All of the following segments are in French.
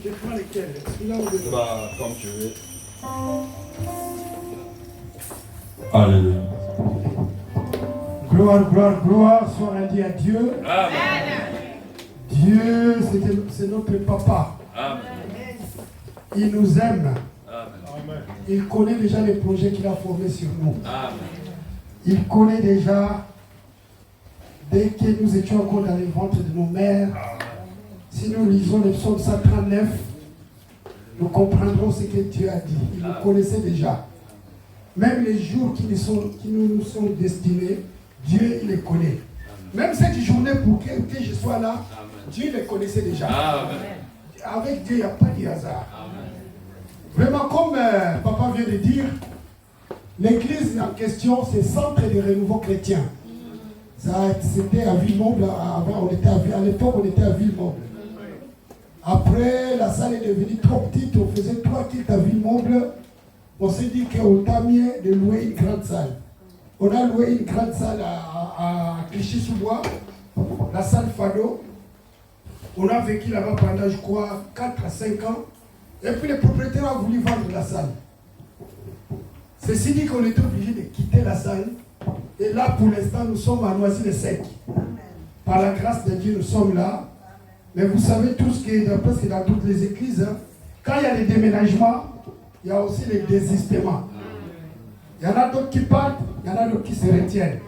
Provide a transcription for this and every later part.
Je prends lesquels? Celui-là ou le... Bah, comme tu veux. Alléluia. Gloire, gloire, gloire soit rendue à Dieu. Amen. Dieu, c'est notre papa. Amen. Il nous aime. Amen. Il connaît déjà les projets qu'il a formés sur nous. Amen. Il connaît déjà, dès que nous étions encore dans les ventres de nos mères, si nous lisons le psaume 139, nous comprendrons ce que Dieu a dit. Il nous connaissait déjà. Même les jours qui nous sont destinés, Dieu il les connaît. Même cette journée pour que je sois là, Dieu les connaissait déjà. Amen. Avec Dieu, il n'y a pas de hasard. Amen. Vraiment, comme papa vient de dire, l'église en question, c'est Centre de renouveau chrétien. C'était à Villemomble, avant, à l'époque on était à Villemomble. Après, la salle est devenue trop petite, on faisait 3 kilts à Villemomble. On s'est dit qu'on t'a mieux de louer une grande salle. On a loué une grande salle à Clichy-sous-Bois, la salle Fado. On a vécu là-bas pendant, je crois, 4 à 5 ans. Et puis le propriétaire a voulu vendre la salle. Ceci dit qu'on était obligé de quitter la salle. Et là, pour l'instant, nous sommes à Noisy-le-Sec. Par la grâce de Dieu, nous sommes là. Mais vous savez tous que, presque dans toutes les églises, hein, quand il y a des déménagements, il y a aussi les désistements. Il y en a d'autres qui partent, il y en a d'autres qui se retiennent.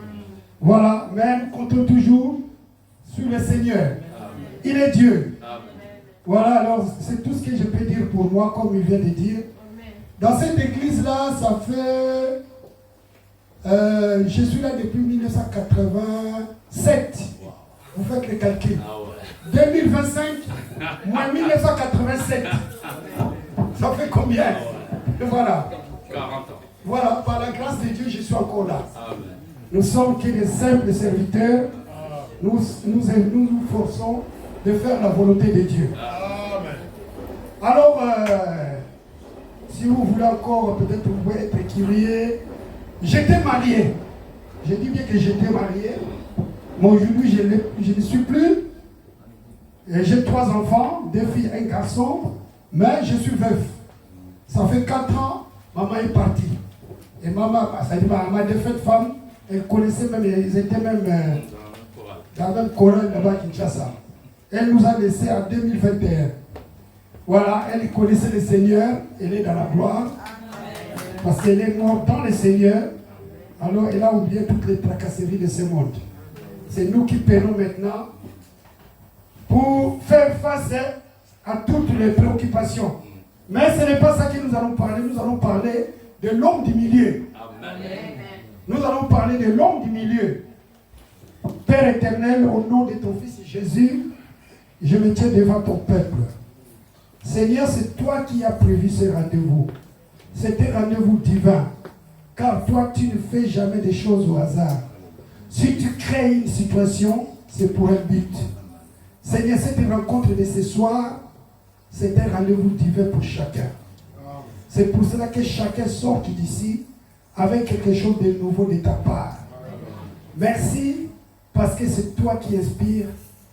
Voilà, même comptons toujours sur le Seigneur. Il est Dieu. Voilà, alors c'est tout ce que je peux dire pour moi, comme il vient de dire. Dans cette église-là, ça fait... je suis là depuis 1987. Vous faites le calcul. 2025, moins 1987. Ça fait combien? Voilà. 40 ans. Voilà, par la grâce de Dieu, je suis encore là. Amen. Nous sommes que des simples serviteurs. Nous forçons de faire la volonté de Dieu. Amen. Alors, si vous voulez encore, peut-être vous pouvez être curieux. J'étais marié. Je dis bien que j'étais marié. Mais aujourd'hui, je ne suis plus. J'ai 3 enfants, 2 filles, 1 garçon. Mais je suis veuf. Ça fait 4 ans, maman est partie. Et maman, ça dit ma défunte femme, elle connaissait même, ils étaient même dans le même chorale là-bas à Kinshasa. Elle nous a laissés en 2021. Voilà, elle connaissait le Seigneur, elle est dans la gloire. Parce qu'elle est morte dans le Seigneur. Alors elle a oublié toutes les tracasseries de ce monde. C'est nous qui paierons maintenant pour faire face à toutes les préoccupations. Mais ce n'est pas ça que nous allons parler. Nous allons parler de l'homme du milieu. Amen. Nous allons parler de l'homme du milieu. Père éternel, au nom de ton Fils Jésus, je me tiens devant ton peuple. Seigneur, c'est toi qui as prévu ce rendez-vous. C'est un rendez-vous divin. Car toi, tu ne fais jamais des choses au hasard. Si tu crées une situation, c'est pour un but. Seigneur, cette rencontre de ce soir, c'est un rendez-vous divin pour chacun. C'est pour cela que chacun sort d'ici avec quelque chose de nouveau de ta part. Merci parce que c'est toi qui inspires,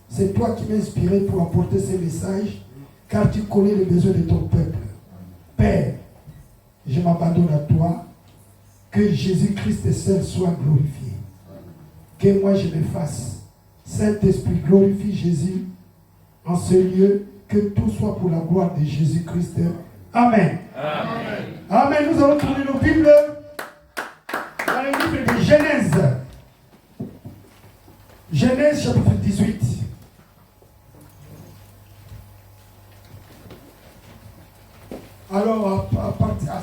c'est toi qui m'as inspiré pour apporter ces messages, car tu connais les besoins de ton peuple. Père, je m'abandonne à toi, que Jésus-Christ seul soit glorifié. Que moi je m'efface. Saint-Esprit, glorifie Jésus en ce lieu, que tout soit pour la gloire de Jésus-Christ. Amen. Amen. Amen. Nous allons tourner nos Bibles dans le livre de Genèse. Genèse chapitre 18. Alors,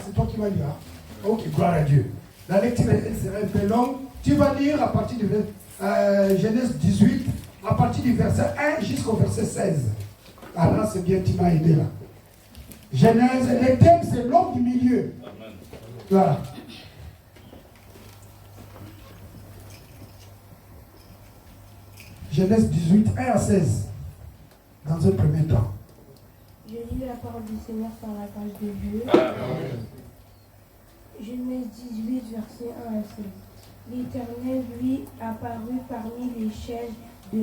c'est toi qui vas lire. Ok, gloire à Dieu. La lecture elle sera un peu longue. Tu vas lire à partir de Genèse 18, à partir du verset 1 jusqu'au verset 16. Ah là, c'est bien, tu m'as aidé là. Genèse, le thème c'est l'homme du milieu. Amen. Voilà. Genèse 18, 1 à 16. Dans un premier temps. Je lis la parole du Seigneur par la grâce de Dieu. Amen. Genèse 18, verset 1 à 16. L'Éternel lui apparut parmi les chaînes de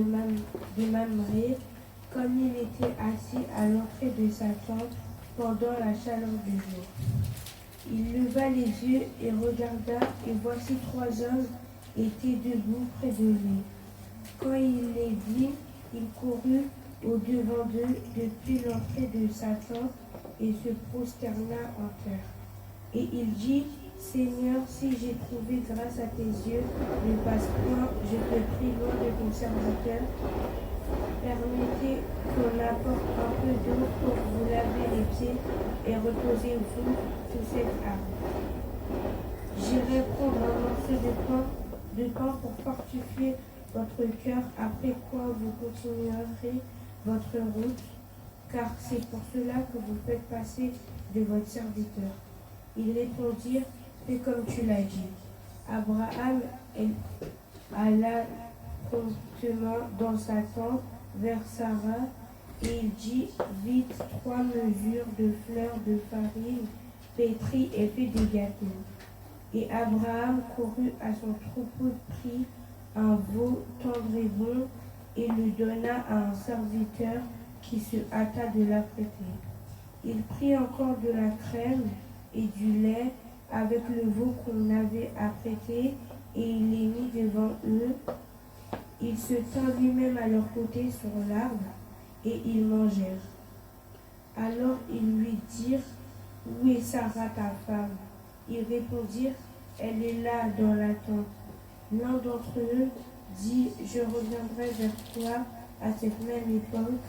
Mamré comme il était assis à l'entrée de sa tente pendant la chaleur du jour. Il leva les yeux et regarda, et voici 3 hommes étaient debout près de lui. Quand il les vit, il courut au-devant d'eux depuis l'entrée de sa tente et se prosterna en terre. Et il dit, Seigneur, si j'ai trouvé grâce à tes yeux, ne passe point, je te prie, loin de ton serviteur. Permettez qu'on apporte un peu d'eau pour vous laver les pieds et reposez-vous sous cette arbre. J'irai prendre un morceau de pain pour fortifier votre cœur, après quoi vous continuerez votre route, car c'est pour cela que vous faites passer de votre serviteur. Ils répondirent, fais comme tu l'as dit. Abraham alla promptement dans sa tente vers Sarah, et il dit, vite 3 mesures de fleurs de farine pétrie et fait des gâteaux. Et Abraham courut à son troupeau, prit un veau tendre et bon, et le donna à un serviteur qui se hâta de l'apprêter. Il prit encore de la crème et du lait avec le veau qu'on avait apprêté, et il les mit devant eux. Il se tint lui-même à leur côté sur l'arbre, et ils mangèrent. Alors ils lui dirent, où est Sarah ta femme? Ils répondirent, elle est là dans la tente. L'un d'entre eux dit, je reviendrai vers toi à cette même époque,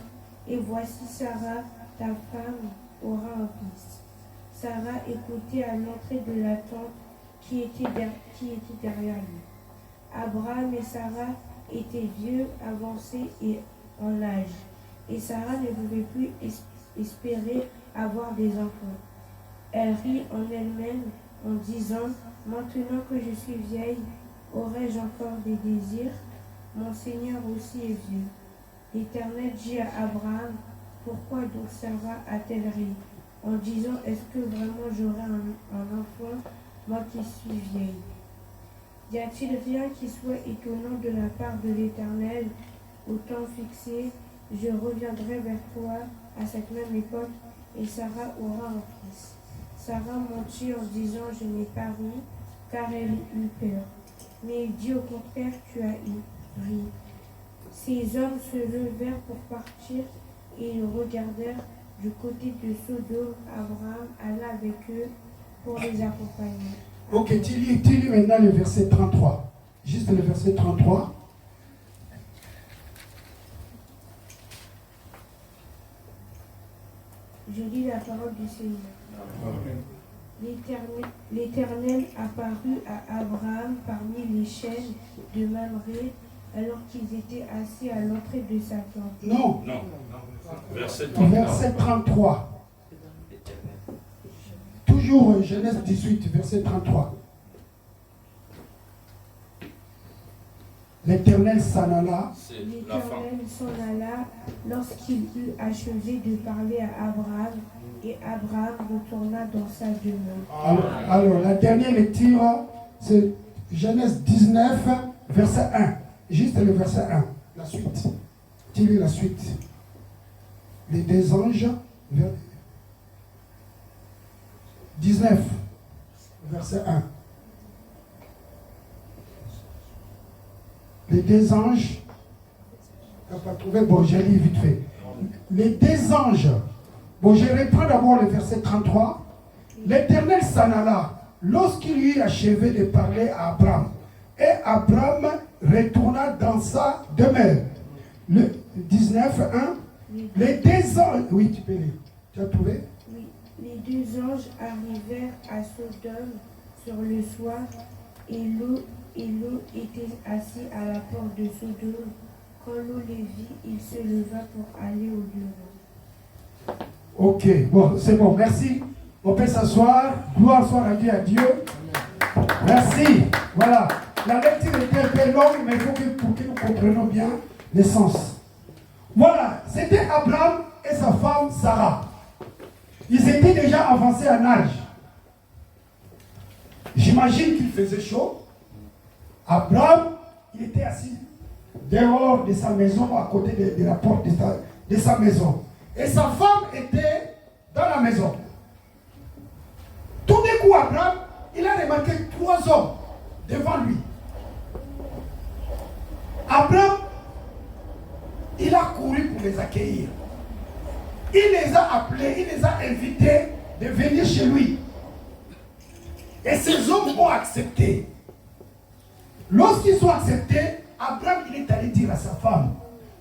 et voici Sarah, ta femme, aura un fils. Sarah écoutait à l'entrée de la tente qui était derrière lui. Abraham et Sarah étaient vieux, avancés et en âge, et Sarah ne pouvait plus espérer avoir des enfants. Elle rit en elle-même en disant, maintenant que je suis vieille, aurais-je encore des désirs? Mon Seigneur aussi est vieux. L'Éternel dit à Abraham, pourquoi donc Sarah a-t-elle ri, en disant, est-ce que vraiment j'aurai un enfant, moi qui suis vieille? Y a-t-il rien qui soit étonnant de la part de l'Éternel? Au temps fixé, je reviendrai vers toi à cette même époque, et Sarah aura un fils. Sarah mentit en disant, je n'ai pas ri, car elle eut peur. Mais il dit au contraire, tu as ri. Ces hommes se levèrent pour partir, et ils regardèrent du côté de Sodome. Abraham alla avec eux pour les accompagner. Ok, tu lis maintenant le verset 33. Juste le verset 33. Je lis la parole du Seigneur. L'Éternel apparut à Abraham parmi les chênes de Mamré, alors qu'ils étaient assis à l'entrée de sa tente. Non. Verset 33. Verset 33. Toujours Genèse 18, verset 33. L'Éternel s'en alla. L'Éternel s'en alla lorsqu'il eut achevé de parler à Abraham, et Abraham retourna dans sa demeure. Alors, la dernière lecture, c'est Genèse 19, verset 1. Juste le verset 1. La suite. Tu lis la suite. Les 2 anges. 19, verset 1. Les 2 anges. Tu n'as pas trouvé? Bon, je lis vite fait. Les 2 anges. Bon, je reprends d'abord le verset 33. L'Éternel s'en alla lorsqu'il eut achevé de parler à Abraham. Et Abraham retourna dans sa demeure. Le 19, 1. Les 2 anges. Oui, tu peux lire. Tu as trouvé? Oui, les 2 anges arrivèrent à Sodome sur le soir, et Lot était assis à la porte de Sodome. Quand Lot les vit, il se leva pour aller au devant. Ok, bon, c'est bon, merci. On peut s'asseoir. Gloire soit rendue à Dieu. Merci. Voilà. La lecture était un peu longue, mais il faut pour que nous comprenions bien l'essence. Voilà, c'était Abraham et sa femme Sarah. Ils étaient déjà avancés en âge. J'imagine qu'il faisait chaud. Abraham, il était assis dehors de sa maison, à côté de la porte de sa maison. Et sa femme était dans la maison. Tout d'un coup, Abraham, il a remarqué 3 hommes devant lui. Abraham, il a couru pour les accueillir. Il les a appelés, il les a invités de venir chez lui. Et ces hommes ont accepté. Lorsqu'ils ont accepté, Abraham, il est allé dire à sa femme,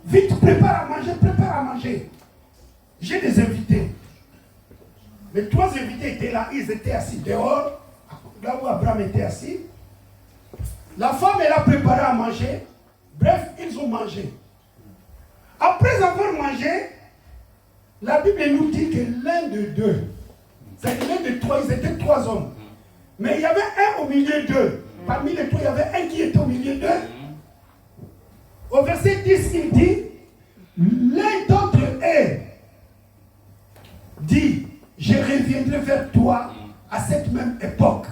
vite, prépare à manger, prépare à manger. J'ai des invités. Les 3 invités étaient là, ils étaient assis dehors, là où Abraham était assis. La femme, elle a préparé à manger. Bref, ils ont mangé. Après avoir mangé, la Bible nous dit que l'un de deux, c'est l'un de 3, ils étaient 3 hommes. Mais il y avait un au milieu d'eux. Parmi les 3, il y avait un qui était au milieu d'eux. Au verset 10, il dit, l'un d'entre eux dit, je reviendrai vers toi à cette même époque.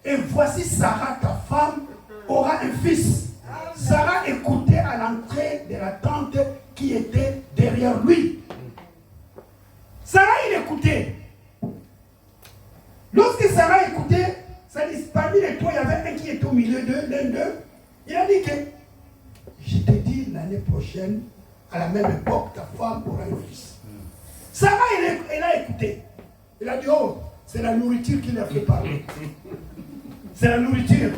Et voici Sarah, ta femme, aura un fils. Sarah écoutait à l'entrée de la tente qui était derrière lui. Sarah, il écoutait. Lorsque Sarah écoutait, ça dit, parmi les 3, il y avait un qui était au milieu d'eux, l'un d'eux. Il a dit que, je te dis, l'année prochaine, à la même époque, ta femme aura un fils. Sarah, elle a écouté. Elle a dit, oh, c'est la nourriture qui l'a fait parler. C'est la nourriture.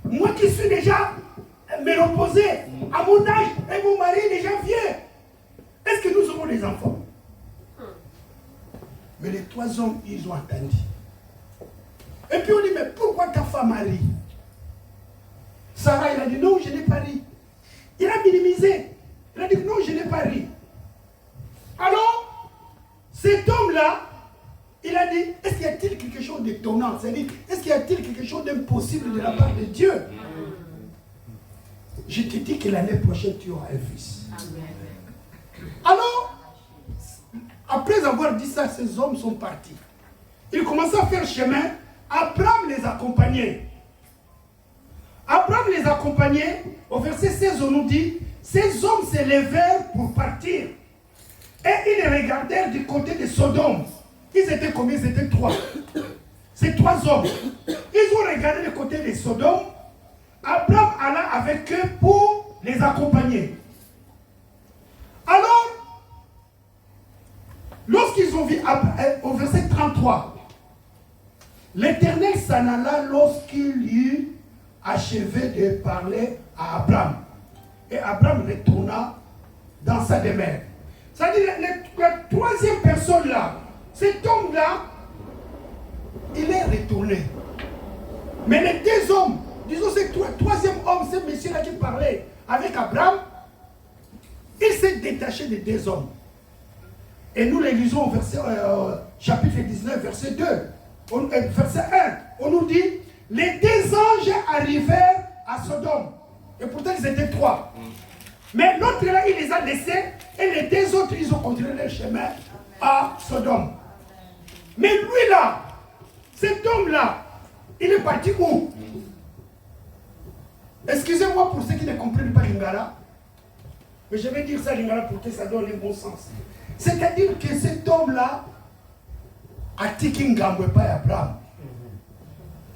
Moi qui suis déjà ménopausé, à mon âge, et mon mari est déjà vieux. Est-ce que nous aurons des enfants? Mais les 3 hommes, ils ont attendu. Et puis on dit, mais pourquoi ta femme a ri? Sarah, il a dit, non, je n'ai pas ri. Il a minimisé. Il a dit, non, je n'ai pas ri. Alors, cet homme-là, il a dit, est-ce qu'il y a-t-il quelque chose d'étonnant? C'est-à-dire, est-ce qu'il y a-t-il quelque chose d'impossible de la part de Dieu? Je te dis que l'année prochaine, tu auras un fils. Alors, après avoir dit ça, ces hommes sont partis. Ils commençaient à faire chemin. Abraham les accompagnait. Abraham les accompagnait. Au verset 16, on nous dit, ces hommes se levèrent pour partir. Et ils regardèrent du côté de Sodome. Ils étaient combien? Ils étaient 3. Ces 3 hommes. Ils ont regardé du côté de Sodome. Abraham alla avec eux pour les accompagner. Alors, lorsqu'ils ont vu, au verset 33, l'Éternel s'en alla lorsqu'il eut achevé de parler à Abraham. Et Abraham retourna dans sa demeure. C'est-à-dire, la 3e personne là, cet homme-là, il est retourné. Mais les 2 hommes, disons ce 3e homme, ce monsieur-là qui parlait avec Abraham, il s'est détaché des 2 hommes. Et nous les lisons au verset, chapitre 19, verset 2. Verset 1, on nous dit, les 2 anges arrivèrent à Sodome. Et pourtant ils étaient 3. Mais l'autre là, il les a laissés. Et les 2 autres, ils ont continué leur chemin à Sodome. Mais lui là, cet homme-là, il est parti où? Excusez-moi pour ceux qui ne comprennent pas Lingala. Mais je vais dire ça Lingala pour que ça donne le bon sens. C'est-à-dire que cet homme-là a tiki Ngambwe pas Abraham.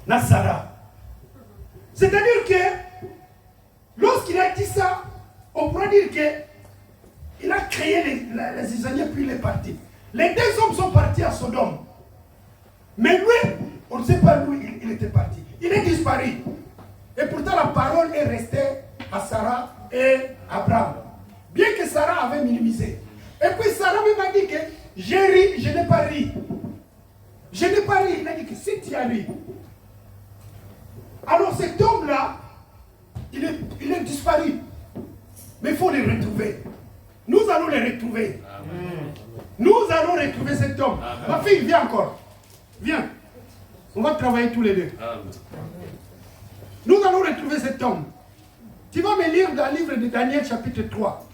Na Sarah. C'est-à-dire que lorsqu'il a dit ça, on pourrait dire qu'il a créé les Israéliens puis il est parti. Les 2 hommes sont partis à Sodome. Mais lui, on ne sait pas où il était parti. Il est disparu. Et pourtant la parole est restée à Sarah et Abraham. Bien que Sarah avait minimisé. Et puis Sarah même a dit que j'ai ri, je n'ai pas ri. Je n'ai pas ri. Il a dit que si tu as ri. Alors cet homme-là, il est disparu. Mais il faut le retrouver. Nous allons le retrouver. Amen. Nous allons retrouver cet homme. Amen. Ma fille, viens encore. Viens. On va travailler tous les 2. Amen. Nous allons retrouver cet homme. Tu vas me lire dans le livre de Daniel chapitre 3.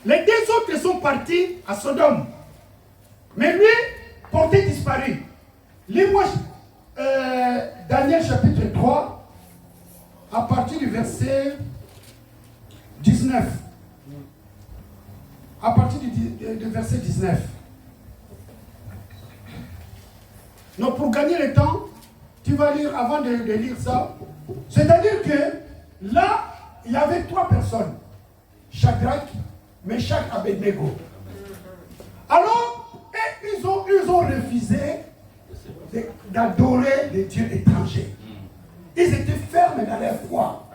Les 2 autres sont partis à Sodome. Mais lui, porté disparu. Lis-moi Daniel chapitre 3, à partir du verset 19. à partir du verset 19. Donc pour gagner le temps, tu vas lire avant de lire ça. C'est-à-dire que là, il y avait 3 personnes. Shadrach, Meshach, Abednego. Alors, ils ont refusé d'adorer les dieux étrangers. Ils étaient fermes dans leur foi.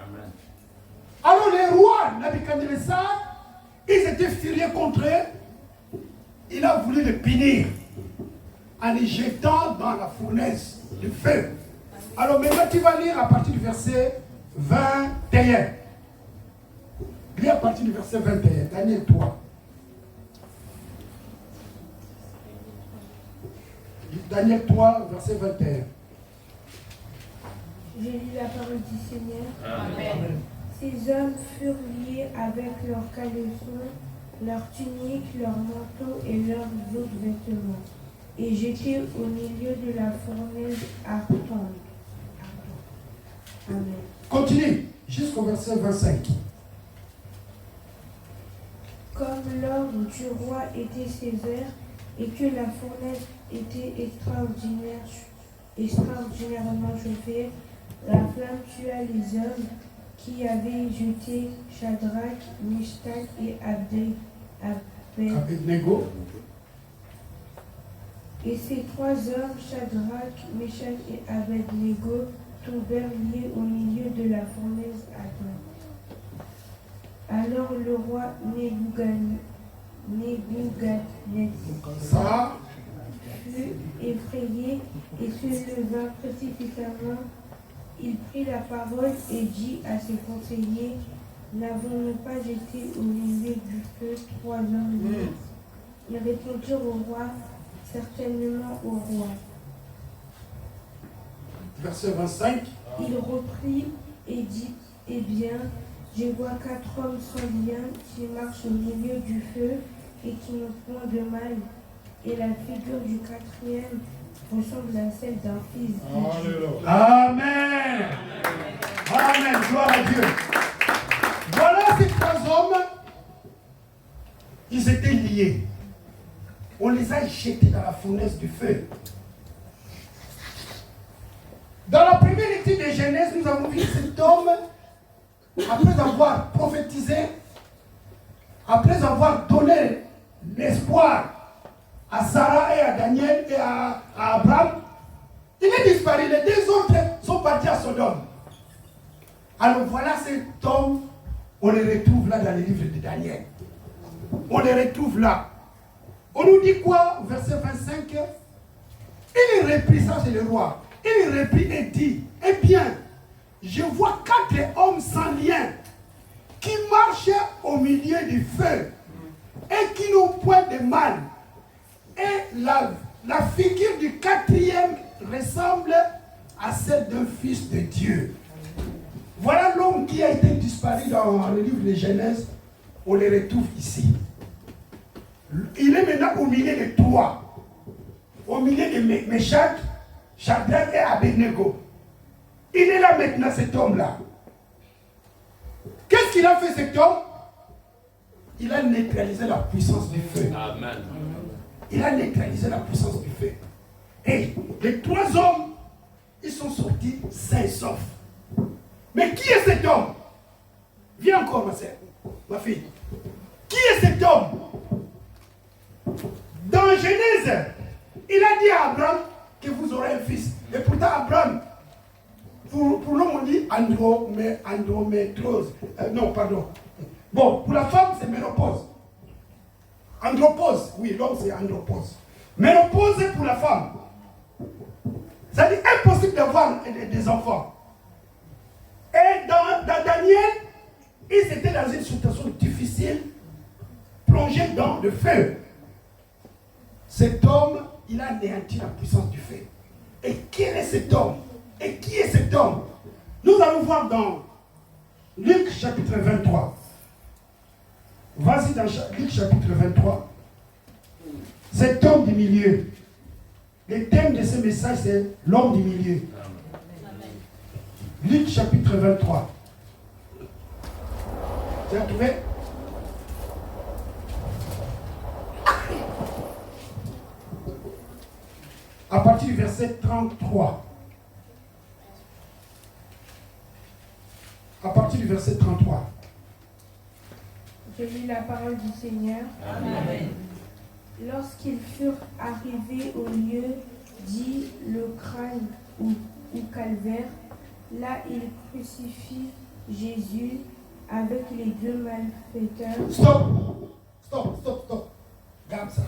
Alors les rois, Nabuchodonosor, ils étaient furieux contre eux. Il a voulu les punir en les jetant dans la fournaise du feu. Alors maintenant tu vas lire à partir du verset 21. Lis à partir du verset 21, Daniel 3. Daniel 3, verset 21. J'ai lu la parole du Seigneur. Amen. Ces hommes furent liés avec leurs caleçons, leurs tuniques, leurs manteaux et leurs autres vêtements, et jetés au milieu de la fournaise ardente. Amen. Continue jusqu'au verset 25. Comme l'ordre du roi était sévère et que la fournaise était extraordinairement chauffée, la flamme tua les hommes qui avaient jeté Shadrach, Meshach et Abednego. Et ces 3 hommes, Shadrach, Meshach et Abednego, tombèrent liés au milieu de la fournaise ardente. Alors le roi Ça, fut effrayé et se leva précipitamment. Il prit la parole et dit à ses conseillers, n'avons-nous pas jeté au milieu du feu 3 hommes liés? Ils répondirent au roi, certainement au roi. verset 25. Il reprit et dit, eh bien, je vois 4 hommes sans lien qui marchent au milieu du feu et qui n'ont point de mal. Et la figure du 4e ressemble à celle d'un fils de Dieu. Amen. Amen. Gloire à Dieu. Voilà ces 3 hommes. Ils étaient liés. On les a jetés dans la fournaise du feu. Dans la première lecture de Genèse, nous avons vu cet homme, après avoir prophétisé, après avoir donné l'espoir à Sarah et à Daniel et à Abraham, il est disparu. Les 2 autres sont partis à Sodome. Alors voilà cet homme, on le retrouve là dans les livres de Daniel. On le retrouve là. On nous dit quoi, verset 25? Il reprit, ça c'est le roi. Il reprit et dit, eh bien, je vois 4 hommes sans lien qui marchent au milieu du feu et qui n'ont point de mal. Et la figure du 4e ressemble à celle d'un fils de Dieu. Voilà l'homme qui a été disparu dans le livre de Genèse. On le retrouve ici. Il est maintenant au milieu de 3. Au milieu de Meshach, Shadrach et Abednego. Il est là maintenant, cet homme-là. Qu'est-ce qu'il a fait, cet homme? Il a neutralisé la puissance du feu. Amen. Il a neutralisé la puissance du feu. Et les 3 hommes, ils sont sortis sains et saufs. Mais qui est cet homme? Viens encore, ma soeur, ma fille. Qui est cet homme? Dans Genèse, il a dit à Abraham que vous aurez un fils. Et pourtant, Abraham, pour l'homme, on dit andrométrose. Non, pardon. Bon, pour la femme, c'est ménopause. Andropause, oui, l'homme, c'est andropause. Ménopause pour la femme. C'est-à-dire impossible d'avoir des enfants. Et dans Daniel, ils étaient dans une situation difficile, plongés dans le feu. Cet homme, il a anéanti la puissance du feu. Et quel est cet homme? Et qui est cet homme? Nous allons voir dans Luc chapitre 23. Vas-y dans Luc chapitre 23. Cet homme du milieu. Le thème de ce message, c'est l'homme du milieu. Luc chapitre 23. Tu as trouvé? partir du verset 33. À partir du verset 33. Je lis la parole du Seigneur. Amen. Lorsqu'ils furent arrivés au lieu dit le crâne ou calvaire, là ils crucifient Jésus avec les deux malfaiteurs. Stop. Garde ça.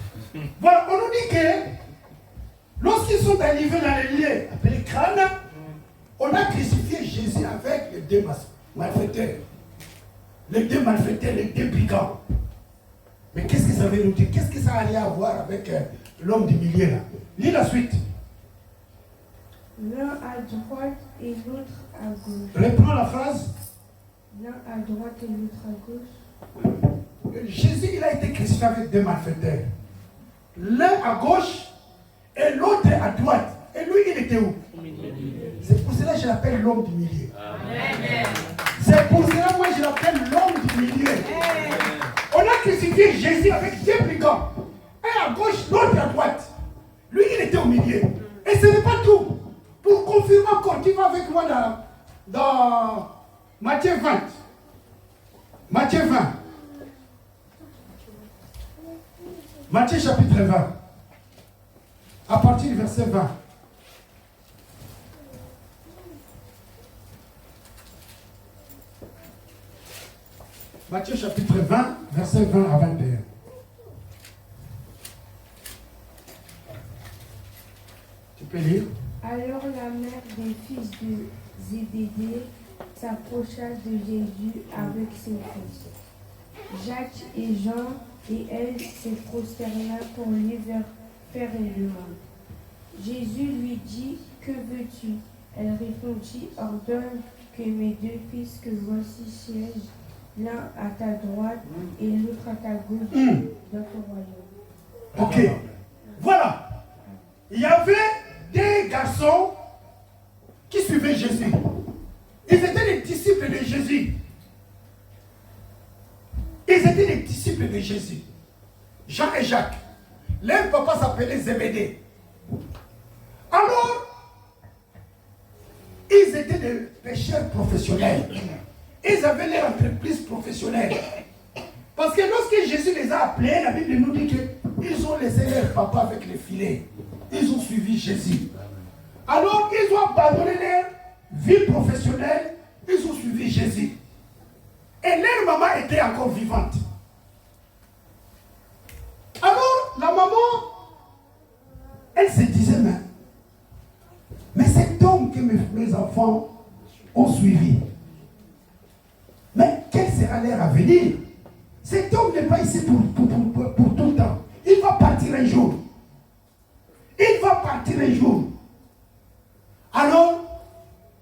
Voilà, on nous dit que lorsqu'ils sont arrivés dans le lieu appelé crâne, on a crucifié Jésus avec les deux malfaiteurs. Les deux malfaiteurs, les deux brigands. Mais qu'est-ce que ça veut nous dire? Qu'est-ce que ça a rien à voir avec l'homme du milieu là? Lis la suite. L'un à droite et l'autre à gauche. Reprends la phrase. L'un à droite et l'autre à gauche. Jésus, il a été crucifié avec deux malfaiteurs. L'un à gauche et l'autre à droite. Et lui, il était où? C'est pour cela que je l'appelle l'homme du milieu. Amen. C'est pour cela que moi je l'appelle l'homme du milieu. On a crucifié Jésus avec deux brigands. Un à gauche, l'autre à droite. Lui, il était au milieu. Et ce n'est pas tout. Pour confirmer encore, tu vas avec moi dans Matthieu 20. Matthieu 20. Matthieu chapitre 20. À partir du verset 20. Matthieu chapitre 20, verset 20 à 21. Tu peux lire? Alors la mère des fils de Zébédée s'approcha de Jésus avec ses fils, Jacques et Jean, et elle se prosterna pour lui faire une demande. Jésus lui dit, que veux-tu? Elle répondit, ordonne que mes deux fils que voici siègent, l'un à ta droite et l'autre à ta gauche dans ton royaume. Ok. Voilà. Il y avait des garçons qui suivaient Jésus. Ils étaient les disciples de Jésus. Ils étaient les disciples de Jésus. Jean et Jacques. Leur papa s'appelait Zébédée. Alors, ils étaient des pêcheurs professionnels. Ils avaient leur entreprise professionnelle. Parce que lorsque Jésus les a appelés, la Bible nous dit qu'ils ont laissé leur papa avec les filets. Ils ont suivi Jésus. Alors, ils ont abandonné leur vie professionnelle. Ils ont suivi Jésus. Et leur maman était encore vivante. Alors, la maman, elle se disait, mais cet homme que mes enfants ont suivi, mais quel sera leur avenir? Cet homme n'est pas ici pour tout le temps. Il va partir un jour. Il va partir un jour. Alors,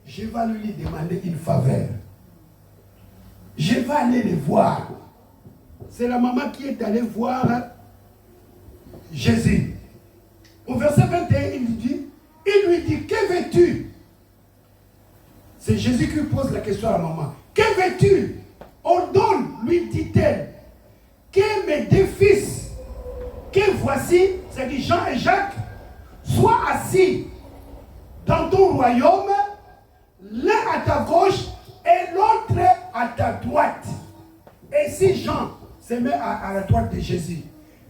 je vais lui demander une faveur. Je vais aller les voir. C'est la maman qui est allée voir Jésus. Au verset 21, il lui dit, que veux-tu? C'est Jésus qui pose la question à la maman. Que veux-tu? Ordonne, lui dit-elle, que mes deux fils, que voici, c'est-à-dire Jean et Jacques, soient assis dans ton royaume, l'un à ta gauche et l'autre à ta droite. Et si Jean se met à la droite de Jésus,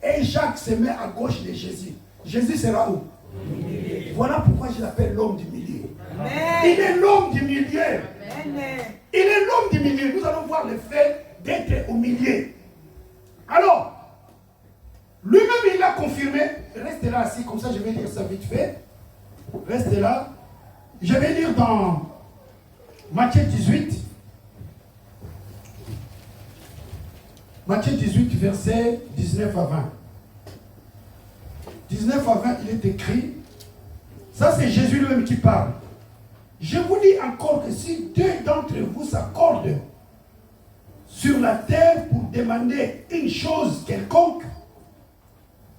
et Jacques se met à gauche de Jésus, Jésus sera où? Voilà pourquoi je l'appelle l'homme du milieu. Amen. Il est l'homme du milieu. Amen. Il est l'homme du milieu. Nous allons voir le fait d'être au milieu. Alors, lui-même il l'a confirmé. Restez là assis, comme ça je vais lire ça vite fait. Restez là. Je vais lire dans Matthieu 18. Matthieu 18, verset 19 à 20. 19 à 20, il est écrit, ça c'est Jésus lui-même qui parle. Je vous dis encore que si deux d'entre vous s'accordent sur la terre pour demander une chose quelconque,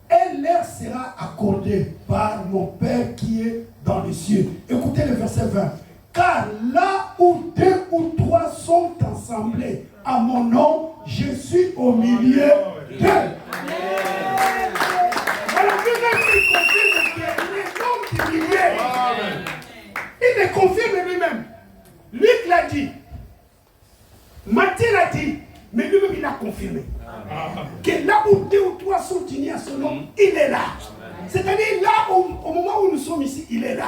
elle leur sera accordée par mon Père qui est dans les cieux. Écoutez le verset 20. Car là où deux ou trois sont assemblés à mon nom, je suis au milieu d'eux. Alors, lui-même, il confirme qu'il est l'homme du confirmer. Que là où 2 ou 3 sont unis à son nom, il est là. C'est-à-dire là, au moment où nous sommes ici, il est là.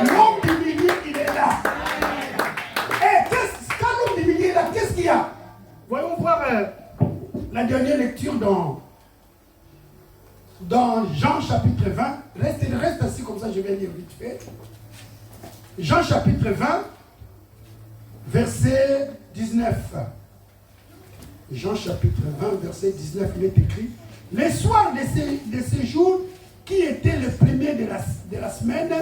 L'homme du milieu, il est là. Et quand l'homme du milieu est là, qu'est-ce qu'il y a? Voyons voir la dernière lecture dans Jean chapitre 20. Reste assis comme ça, je vais lire vite fait. Jean chapitre 20, verset 19. Jean chapitre 20, verset 19, il est écrit: les soirs de ces jours, qui étaient les premiers de la semaine,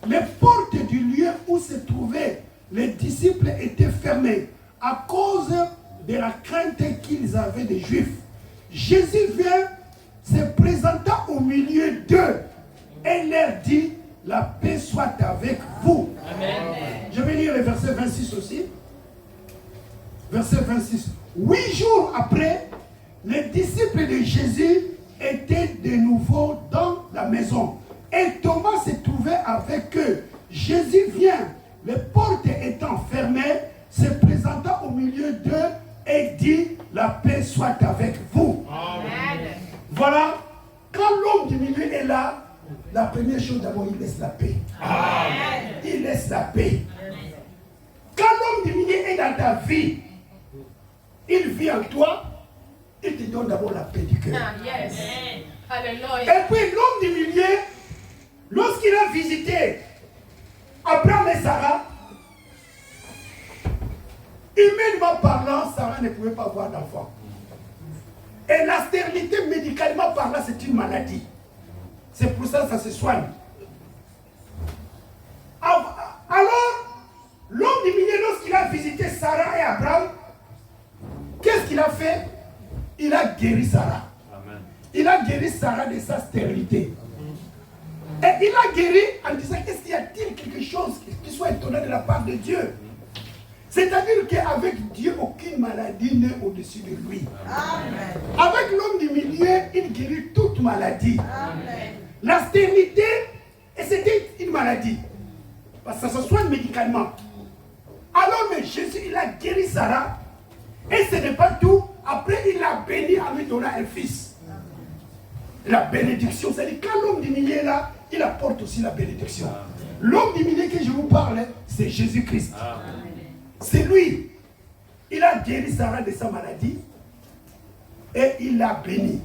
les portes du lieu où se trouvaient les disciples étaient fermées à cause de la crainte qu'ils avaient des Juifs. Jésus vient, se présenta au milieu d'eux et leur dit: la paix soit avec vous. Amen. Je vais lire le verset 26 aussi. Verset 26. 8 jours après, les disciples de Jésus étaient de nouveau dans la maison. Et Thomas se trouvait avec eux. Jésus vient, les portes étant fermées, se présenta au milieu d'eux et dit: la paix soit avec vous. Amen. Voilà, quand l'homme du milieu est là, la première chose d'abord, il laisse la paix. Amen. Il laisse la paix. Quand l'homme du milieu est dans ta vie, il vit en toi, il te donne d'abord la paix du cœur. Yes. Alléluia. Et puis l'homme du milieu, lorsqu'il a visité Abraham et Sarah, humainement parlant, Sarah ne pouvait pas avoir d'enfant. Et la stérilité, médicalement parlant, c'est une maladie. C'est pour ça que ça se soigne. Alors, l'homme du milieu, lorsqu'il a visité Sarah et Abraham, qu'est-ce qu'il a fait? Il a guéri Sarah. Amen. Il a guéri Sarah de sa stérilité. Et il a guéri en disant: est-ce qu'il y a-t-il quelque chose qui soit étonnant de la part de Dieu? C'est-à-dire qu'avec Dieu, aucune maladie n'est au-dessus de lui. Amen. Avec l'homme du milieu, il guérit toute maladie. Amen. La stérilité, c'était une maladie. Parce que ça se soigne médicalement. Alors, mais Jésus, il a guéri Sarah. Et ce n'est pas tout. Après, il l'a béni en lui donnant un fils. La bénédiction, c'est-à-dire quand l'homme du milieu est là, il apporte aussi la bénédiction. L'homme du milieu que je vous parle, c'est Jésus-Christ. C'est lui. Il a guéri Sarah de sa maladie et il l'a béni.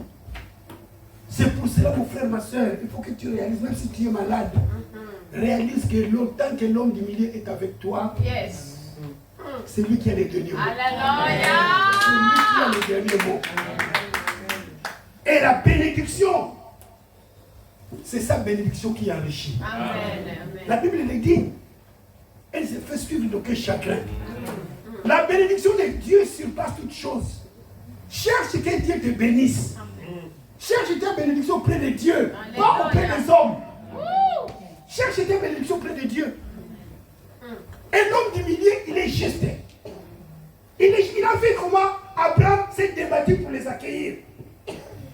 C'est pour cela, mon frère, ma soeur, il faut que tu réalises, même si tu es malade, réalise que tant que l'homme du milieu est avec toi, c'est lui qui a les derniers mots. Alléluia. C'est lui qui a les derniers mots. Et la bénédiction, c'est sa bénédiction qui enrichit. Amen. La Bible le dit, elle se fait suivre d'aucun chagrin. La bénédiction de Dieu surpasse toute chose. Cherche que Dieu te bénisse. Cherche ta bénédiction auprès de Dieu, pas auprès des hommes. Cherche ta bénédiction auprès de Dieu. Et l'homme du milieu, il est juste. Il a vu comment Abraham s'est débattu pour les accueillir.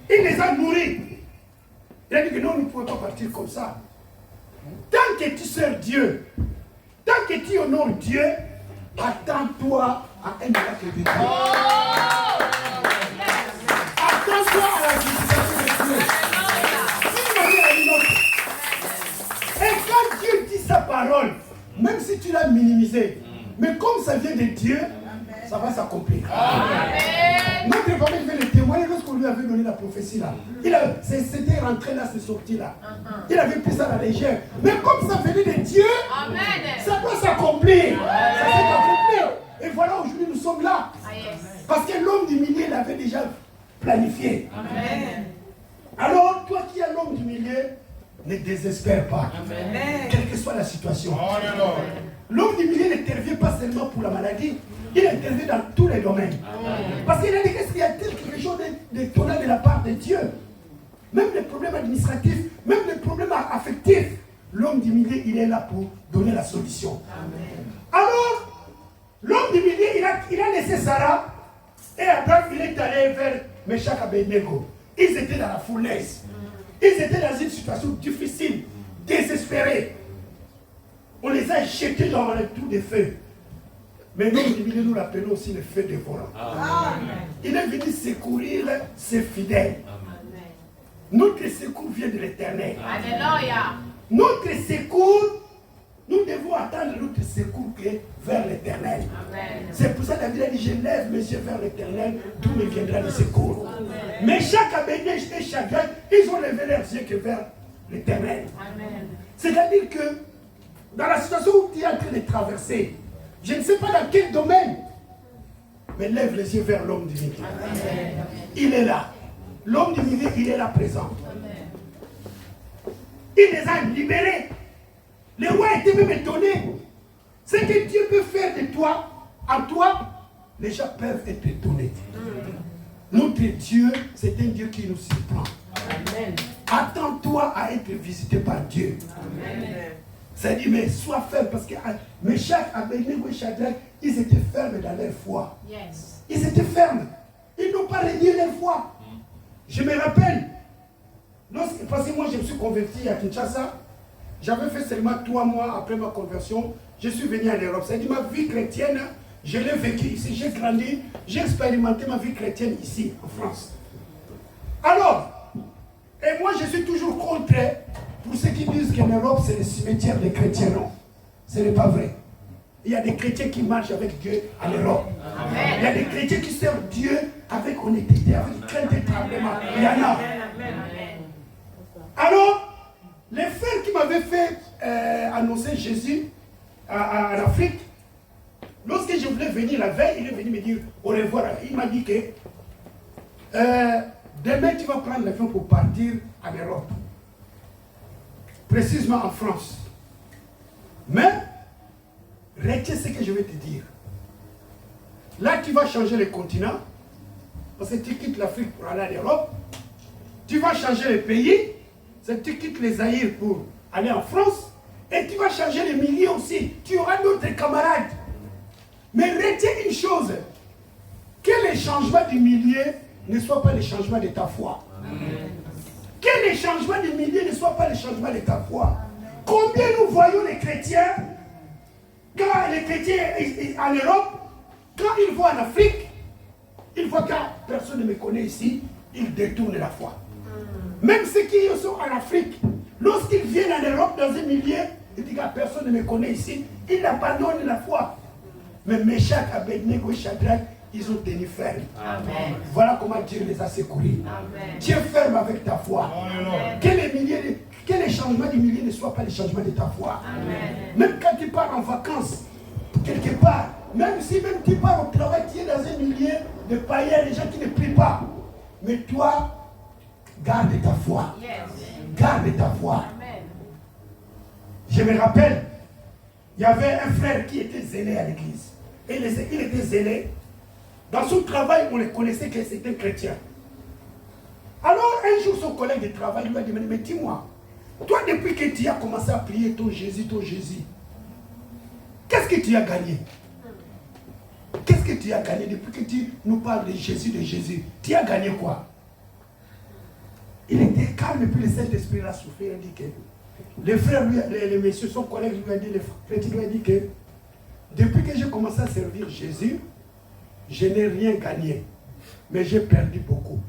Il les a nourris. Il a dit que non, nous ne pouvons pas partir comme ça. Tant que tu sers Dieu, tant que tu honores Dieu, attends-toi à un miracle de Dieu. Attends-toi à la visitation de Dieu. Et quand Dieu dit sa parole, même si tu l'as minimisé, mais comme ça vient de Dieu, ça va s'accomplir. Notre papa il fait le témoin lorsqu'on lui avait donné la prophétie là. C'était rentré là, c'est sorti là. Il avait pris ça à la légère. Mais comme ça venait de Dieu, ça doit s'accomplir. Ça s'est accompli. Et voilà, aujourd'hui nous sommes là. Parce que l'homme du milieu l'avait déjà planifié. Alors, toi qui es l'homme du milieu, ne désespère pas. Quelle que soit la situation. L'homme du milieu n'intervient pas seulement pour la maladie. Il intervient dans tous les domaines. Parce qu'il a dit qu'il y a-t-il quelque chose d'étonnant de la part de Dieu. Même les problèmes administratifs, même les problèmes affectifs, l'homme du milieu, il est là pour donner la solution. Alors, l'homme du milieu, il a laissé Sarah et Abraham, il est allé vers Meshach et Abednego. Ils étaient dans la fournaise. Ils étaient dans une situation difficile, désespérée. On les a jetés dans le trou de feu. Mais l'homme du milieu, nous l'appelons aussi le feu dévorant. Il est venu secourir ses fidèles. Notre secours vient de l'Éternel. Alléluia. Notre secours, nous devons attendre notre secours vers l'Éternel. C'est pour ça que David a dit, je lève mes yeux vers l'Éternel, d'où me viendra le secours. Mais chaque Abédnego et Shadrach, ils ont levé leurs yeux que vers l'Éternel. C'est-à-dire que dans la situation où tu es en train de traverser, je ne sais pas dans quel domaine, mais lève les yeux vers l'homme du milieu. Il est là. L'homme du milieu, il est là présent. Il les a libérés. Les rois étaient même étonnés. Ce que Dieu peut faire de toi, en toi, les gens peuvent être étonnés. Notre Dieu, c'est un Dieu qui nous surprend. Attends-toi à être visité par Dieu. Ça dit, mais sois ferme, parce que Meshach, Abednego et Shadrach, ils étaient fermes dans leur foi. Ils étaient fermes. Ils n'ont pas renié leur foi. Je me rappelle, parce que moi je me suis converti à Kinshasa, j'avais fait seulement 3 mois après ma conversion, je suis venu en Europe. C'est-à-dire ma vie chrétienne, je l'ai vécue ici, j'ai grandi, j'ai expérimenté ma vie chrétienne ici, en France. Alors, et moi je suis toujours contre, pour ceux qui disent qu'en Europe c'est le cimetière des chrétiens, non. Ce n'est pas vrai. Il y a des chrétiens qui marchent avec Dieu en Europe. Amen. Il y a des chrétiens qui servent Dieu avec honnêteté, avec crainte et tremblement. Il y en a. Alors, les frères qui m'avaient fait annoncer Jésus en Afrique, lorsque je voulais venir la veille, il est venu me dire au revoir. Il m'a dit que demain tu vas prendre l'avion pour partir en Europe. Précisément en France. Mais, retiens ce que je vais te dire. Là, tu vas changer le continent, parce que tu quittes l'Afrique pour aller en Europe. Tu vas changer le pays, c'est que tu quittes les Zaïre pour aller en France. Et tu vas changer les milieux aussi. Tu auras d'autres camarades. Mais retiens une chose, que les changements du milieu ne soient pas les changements de ta foi. Amen. Que les changements du milieu ne soient pas les changements de ta foi. Combien nous voyons les chrétiens, quand les chrétiens en Europe, quand ils vont en Afrique, ils voient que personne ne me connaît ici, ils détournent la foi. Même ceux qui sont en Afrique, lorsqu'ils viennent en Europe dans un milieu, ils disent que personne ne me connaît ici, ils abandonnent la foi. Mais Meshach, Abednego et Shadrach, ils ont tenu ferme. Amen. Voilà comment Dieu les a secourus. Tiens ferme avec ta foi. Que les changements du milieu ne soient pas les changements de ta foi. Amen. Même quand tu pars en vacances, quelque part, même si même tu pars au travail, tu es dans un milieu de païens, des gens qui ne prient pas. Mais toi, garde ta foi. Yes. Garde ta foi. Amen. Je me rappelle, il y avait un frère qui était zélé à l'église. Et il était zélé. Dans son travail, on le connaissait que c'était un chrétien. Alors, un jour, son collègue de travail lui a demandé, mais dis-moi, toi, depuis que tu as commencé à prier ton Jésus, qu'est-ce que tu as gagné? Qu'est-ce que tu as gagné depuis que tu nous parles de Jésus? Tu as gagné quoi? Il était calme et puis le Saint-Esprit l'a soufflé. Il a dit que le frère, le monsieur, son collègue lui a dit, le chrétien lui a dit que depuis que j'ai commencé à servir Jésus, je n'ai rien gagné, mais j'ai perdu beaucoup.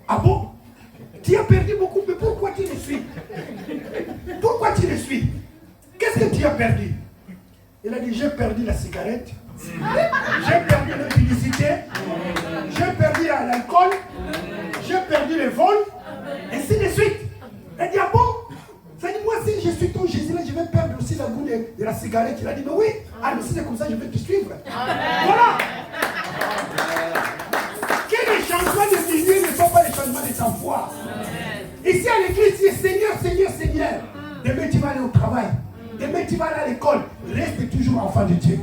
Ah bon? Tu as perdu beaucoup, mais pourquoi tu le suis? Pourquoi tu le suis? Qu'est-ce que tu as perdu? Il a dit, j'ai perdu la cigarette, j'ai perdu la publicité, j'ai perdu l'alcool, j'ai perdu les vols, et ainsi de suite. Il a dit, ah bon? Ça dit, moi si je suis ton Jésus, là, je vais perdre aussi la goût de la cigarette. Il a dit, mais oui, mais si c'est comme ça, je vais te suivre. Voilà. Que les changements de milieu ne soient pas les changements de ta foi. Ici à l'église, tu es Seigneur. Demain tu vas aller au travail. Demain tu vas aller à l'école. Reste toujours enfant de Dieu.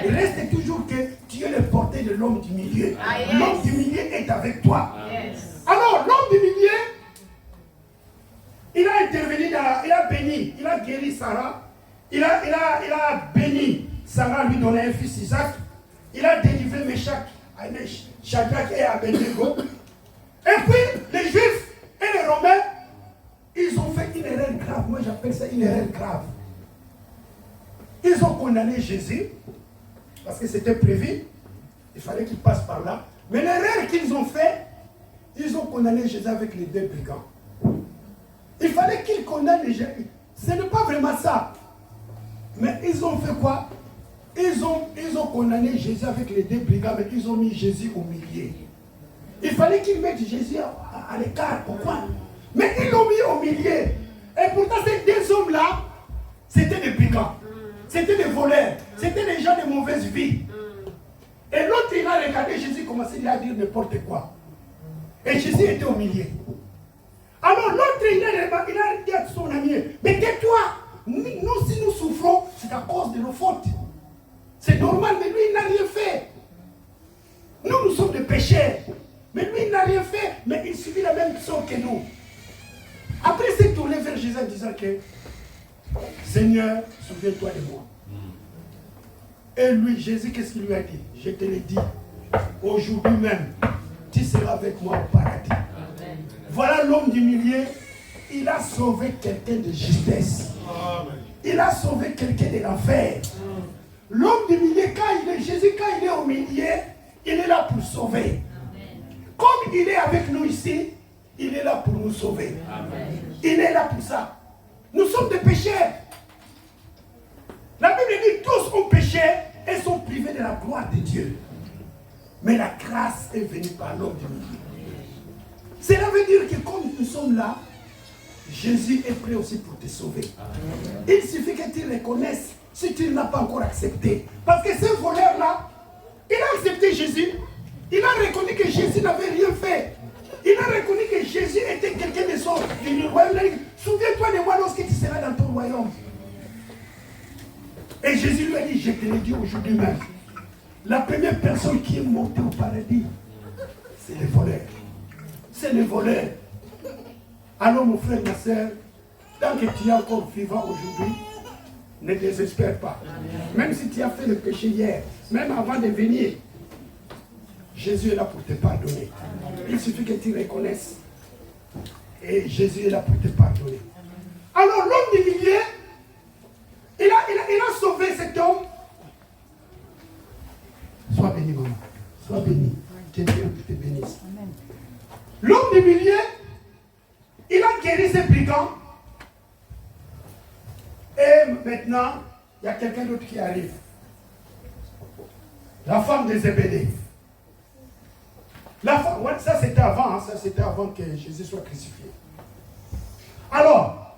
Reste toujours que tu es le porté de l'homme du milieu. L'homme du milieu est avec toi. Alors l'homme du milieu, il a intervenu, il a béni, il a guéri Sarah. Il a béni Sarah, lui donner un fils Isaac. Il a délivré Meshach, Shadrach et Abednego. Et puis, les Juifs et les Romains, ils ont fait une erreur grave. Moi, j'appelle ça une erreur grave. Ils ont condamné Jésus parce que c'était prévu, il fallait qu'ils passent par là. Mais l'erreur qu'ils ont fait, ils ont condamné Jésus avec les 2 brigands. Il fallait qu'ils condamnent Jésus. Ce n'est pas vraiment ça. Mais ils ont fait quoi? Ils ont condamné Jésus avec les 2 brigands, mais ils ont mis Jésus au milieu. Il fallait qu'ils mettent Jésus à l'écart, au coin. Mais ils l'ont mis au milieu. Et pourtant, ces 2 hommes-là, c'était des brigands. C'était des voleurs. C'était des gens de mauvaise vie. Et l'autre, il a regardé Jésus commencer à dire n'importe quoi. Et Jésus était au milieu. Alors l'autre, il a dit à son ami, mais tais-toi. Nous, si nous souffrons, c'est à cause de nos fautes. C'est normal, mais lui, il n'a rien fait. Nous sommes des pécheurs. Mais lui, il n'a rien fait, mais il subit la même chose que nous. Après, il s'est tourné vers Jésus en disant que Seigneur, souviens-toi de moi. Et lui, Jésus, qu'est-ce qu'il lui a dit? Je te l'ai dit, aujourd'hui même, tu seras avec moi au paradis. Amen. Voilà l'homme du milieu, il a sauvé quelqu'un de justesse. Amen. Il a sauvé quelqu'un de l'enfer. L'homme du milieu, Jésus, quand il est au milieu, il est là pour sauver. Amen. Comme il est avec nous ici, il est là pour nous sauver. Amen. Il est là pour ça. Nous sommes des pécheurs. La Bible dit tous ont péché et sont privés de la gloire de Dieu. Mais la grâce est venue par l'homme du milieu. Cela veut dire que comme nous sommes là, Jésus est prêt aussi pour te sauver. Il suffit que tu le connaisses si tu ne l'as pas encore accepté. Parce que ce voleur-là, il a accepté Jésus. Il a reconnu que Jésus n'avait rien fait. Il a reconnu que Jésus était quelqu'un de son royaume. Souviens-toi de moi lorsque tu seras dans ton royaume. Et Jésus lui a dit, je te l'ai dit aujourd'hui même. La première personne qui est montée au paradis, c'est les voleurs. C'est les voleurs. Alors mon frère, ma soeur, tant que tu es encore vivant aujourd'hui, ne désespère pas. Même si tu as fait le péché hier, même avant de venir, Jésus est là pour te pardonner. Il suffit que tu reconnaisses. Et Jésus est là pour te pardonner. Alors l'homme du milieu, il a sauvé cet homme. Sois béni, maman. Sois béni. Que Dieu te bénisse. L'homme du milieu, il a guéri ses brigands. Et maintenant, il y a quelqu'un d'autre qui arrive. La femme de Zébédée. La femme, ouais, ça c'était avant, hein, ça c'était avant que Jésus soit crucifié. Alors,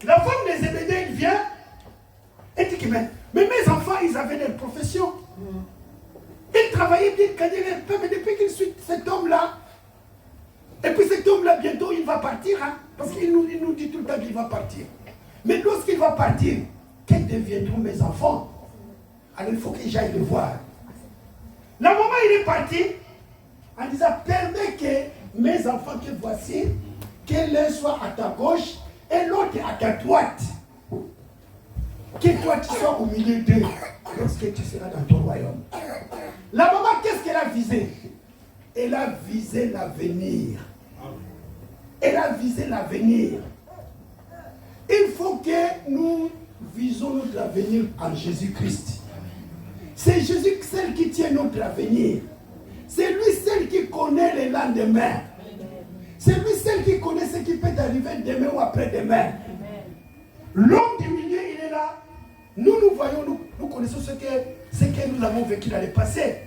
la femme de Zébédée, il vient et dit que mais mes enfants, ils avaient des professions. Ils travaillaient bien, gagnaient leur pain, mais depuis qu'il suit cet homme-là, et puis cet homme-là, bientôt, il va partir, hein, parce qu'il nous dit tout le temps qu'il va partir. Mais lorsqu'il va partir, quels deviendront mes enfants? Alors il faut que j'aille le voir. La maman, il est parti en disant, permets que mes enfants que voici, que l'un soit à ta gauche et l'autre à ta droite. Que toi tu sois au milieu d'eux lorsque tu seras dans ton royaume. La maman, qu'est-ce qu'elle a visé? Elle a visé l'avenir. Elle a visé l'avenir. Il faut que nous visons notre avenir en Jésus-Christ. C'est Jésus celle qui tient notre avenir. C'est lui celle qui connaît le lendemain. C'est lui celle qui connaît ce qui peut arriver demain ou après-demain. L'homme du milieu, il est là. Nous voyons, nous connaissons ce que nous avons vécu dans le passé.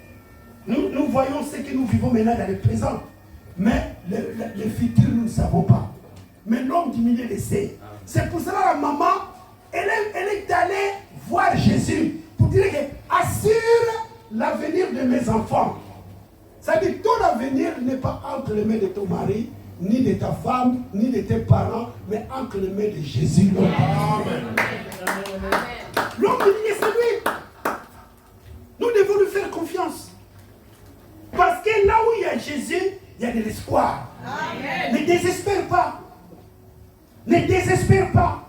Nous voyons ce que nous vivons maintenant dans le présent. Mais le futur, nous ne savons pas. Mais l'homme du milieu le sait. C'est pour cela que la maman, elle est allée voir Jésus pour dire que assure l'avenir de mes enfants. Ça dit, ton avenir n'est pas entre les mains de ton mari, ni de ta femme, ni de tes parents, mais entre les mains de Jésus. L'homme du milieu, c'est lui. Nous devons lui faire confiance. Parce que là où il y a Jésus, il y a de l'espoir. Ne désespère pas. Ne désespère pas.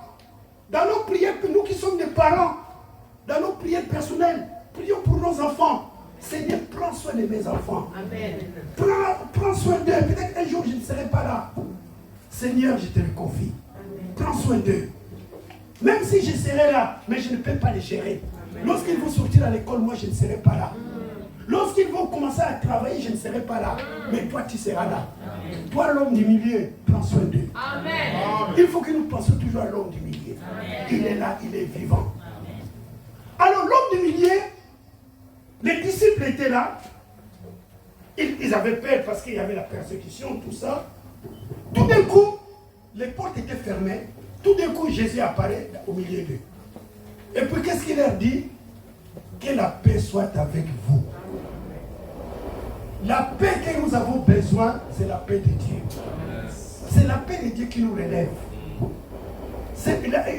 Dans nos prières, nous qui sommes des parents, dans nos prières personnelles, prions pour nos enfants. Seigneur, prends soin de mes enfants. Amen. Prends soin d'eux. Peut-être un jour je ne serai pas là. Seigneur, je te le confie. Amen. Prends soin d'eux. Même si je serai là, mais je ne peux pas les gérer. Lorsqu'ils vont sortir à l'école, moi je ne serai pas là. Lorsqu'ils vont commencer à travailler, je ne serai pas là. Mais toi, tu seras là. Toi, l'homme du milieu, prends soin d'eux. Il faut que nous pensions toujours à l'homme du milieu. Il est là, il est vivant. Alors, l'homme du milieu, les disciples étaient là. Ils avaient peur parce qu'il y avait la persécution, tout ça. Tout d'un coup, les portes étaient fermées. Tout d'un coup, Jésus apparaît au milieu d'eux. Et puis, qu'est-ce qu'il leur dit? Que la paix soit avec vous. La paix que nous avons besoin, c'est la paix de Dieu. C'est la paix de Dieu qui nous relève.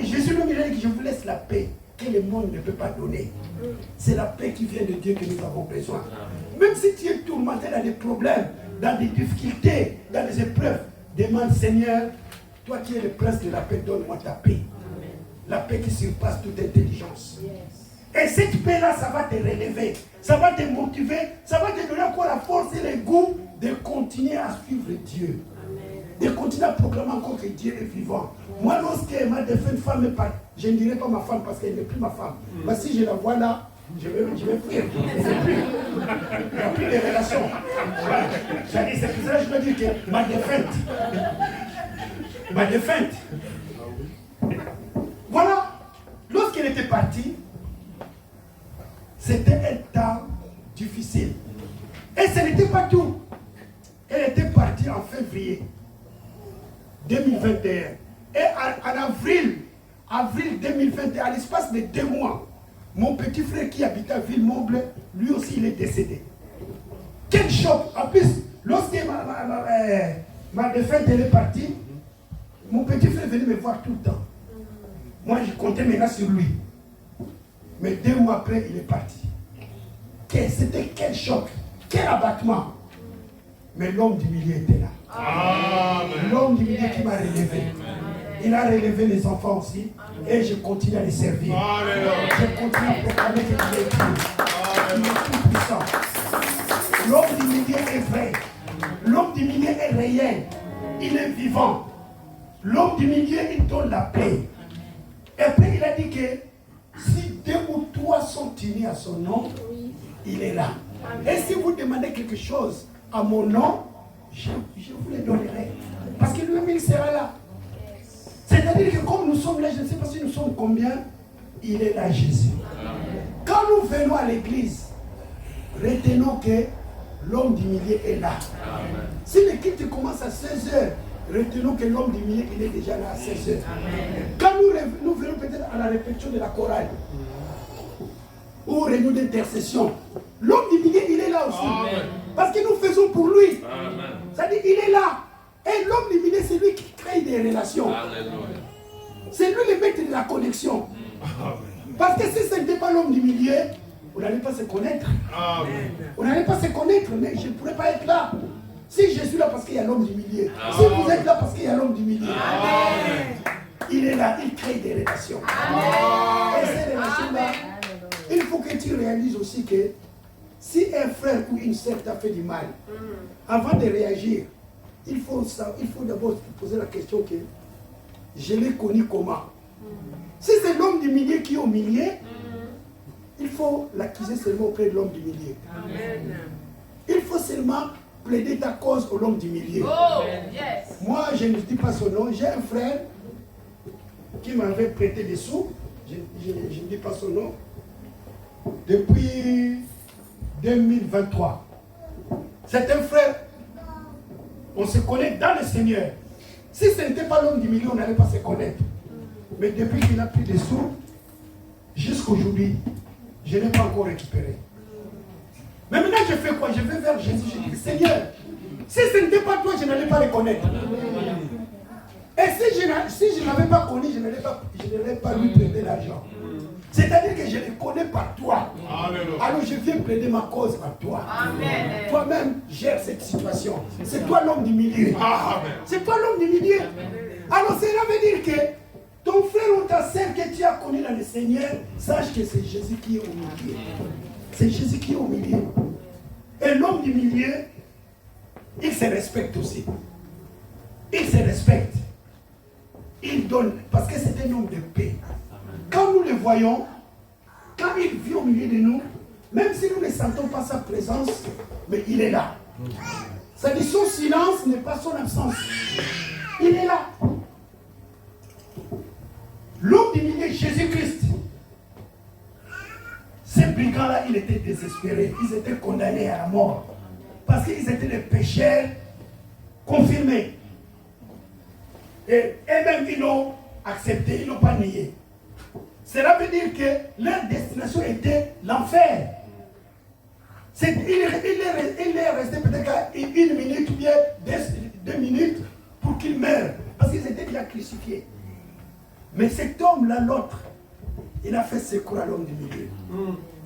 Jésus lui a dit que je vous laisse la paix que le monde ne peut pas donner. C'est la paix qui vient de Dieu que nous avons besoin. Même si tu es tourmenté dans des problèmes, dans des difficultés, dans des épreuves, demande Seigneur, toi qui es le prince de la paix, donne-moi ta paix. La paix qui surpasse toute intelligence. Et cette paix-là, ça va te relever, ça va te motiver, ça va te donner encore la force et le goût de continuer à suivre Dieu. De continuer à proclamer encore que Dieu est vivant. Moi, lorsque ma défunte femme me parle, je ne dirai pas ma femme parce qu'elle n'est plus ma femme. Mais si je la vois là, je vais fuir. Il n'y a plus de relation. C'est pour ça que je veux dire que ma défunte. Voilà. Lorsqu'elle était partie, c'était un temps difficile. Et ce n'était pas tout. Elle était partie en février 2021. Et en avril 2021, à l'espace de 2 mois, mon petit frère qui habitait à Villemomble, lui aussi il est décédé. Quel choc! En plus, lorsque ma défunte elle est partie, mon petit frère venait me voir tout le temps. Moi je comptais maintenant sur lui. Mais 2 mois après, il est parti. C'était quel choc, quel abattement. Mais l'homme du milieu était là. L'homme du milieu qui m'a relevé. Il a relevé les enfants aussi. Et je continue à les servir. Je continue à proclamer que Dieu est Dieu. Il est tout puissant. L'homme du milieu est vrai. L'homme du milieu est réel. Il est vivant. L'homme du milieu, il donne la paix. Et puis il a dit que si 2 ou 3 sont unis à son nom, il est là. Et si vous demandez quelque chose à mon nom, je vous le donnerai. Parce que lui-même, il sera là. C'est-à-dire que comme nous sommes là, je ne sais pas si nous sommes combien, il est là, Jésus. Quand nous venons à l'église, retenons que l'homme du milieu est là. Si le culte commence à 16h, retenons que l'homme du milieu, il est déjà là à 16h. Quand nous venons peut-être à la répétition de la chorale, ou réunion d'intercession, l'homme du milieu, il est là aussi. Parce que nous faisons pour lui. C'est-à-dire, il est là. Et l'homme du milieu, c'est lui qui crée des relations. C'est lui le maître de la connexion. Parce que si ce n'était pas l'homme du milieu, vous n'allez pas se connaître. Vous n'allez pas se connaître, mais je ne pourrais pas être là. Si je suis là parce qu'il y a l'homme du milieu. Si vous êtes là parce qu'il y a l'homme du milieu. Il est là, il crée des relations. Et ces relations-là, il faut que tu réalises aussi que si un frère ou une sœur t'a fait du mal, avant de réagir, il faut d'abord te poser la question que je l'ai connu comment. Si c'est l'homme du milieu qui est au milieu, il faut l'accuser seulement auprès de l'homme du milieu. Il faut seulement plaider ta cause au l'homme du milieu. Moi, je ne dis pas son nom. J'ai un frère qui m'avait prêté des sous. Je ne dis pas son nom. Depuis 2023. C'est un frère. On se connaît dans le Seigneur. Si ce n'était pas l'homme du milieu, on n'allait pas se connaître. Mais depuis qu'il a pris des sous, jusqu'à aujourd'hui, je n'ai pas encore récupéré. Mais maintenant, je fais quoi? Je vais vers Jésus. Je dis, Seigneur, si ce n'était pas toi, je n'allais pas le connaître. Et si je n'avais pas connu, je n'allais pas lui prêter l'argent. C'est-à-dire que je le connais par toi. Alors je viens plaider ma cause par toi. Toi-même, gère cette situation. C'est toi l'homme du milieu. C'est toi l'homme du milieu. Alors cela veut dire que ton frère ou ta sœur que tu as connu dans le Seigneur, sache que c'est Jésus qui est au milieu. C'est Jésus qui est au milieu. Et l'homme du milieu, il se respecte aussi. Il se respecte. Il donne, parce que c'est un homme de paix. Quand nous le voyons, quand il vit au milieu de nous, même si nous ne sentons pas sa présence, mais il est là. Ça dit son silence n'est pas son absence. Il est là. L'homme du milieu, Jésus-Christ. Ces brigands-là, ils étaient désespérés. Ils étaient condamnés à la mort. Parce qu'ils étaient des pécheurs confirmés. Et eux-mêmes, ils l'ont accepté, ils n'ont pas nié. Cela veut dire que leur destination était l'enfer. Il est resté peut-être une minute ou bien 2 minutes pour qu'ils meurent. Parce qu'ils étaient déjà crucifiés. Mais cet homme-là, l'autre, il a fait secours à l'homme du milieu.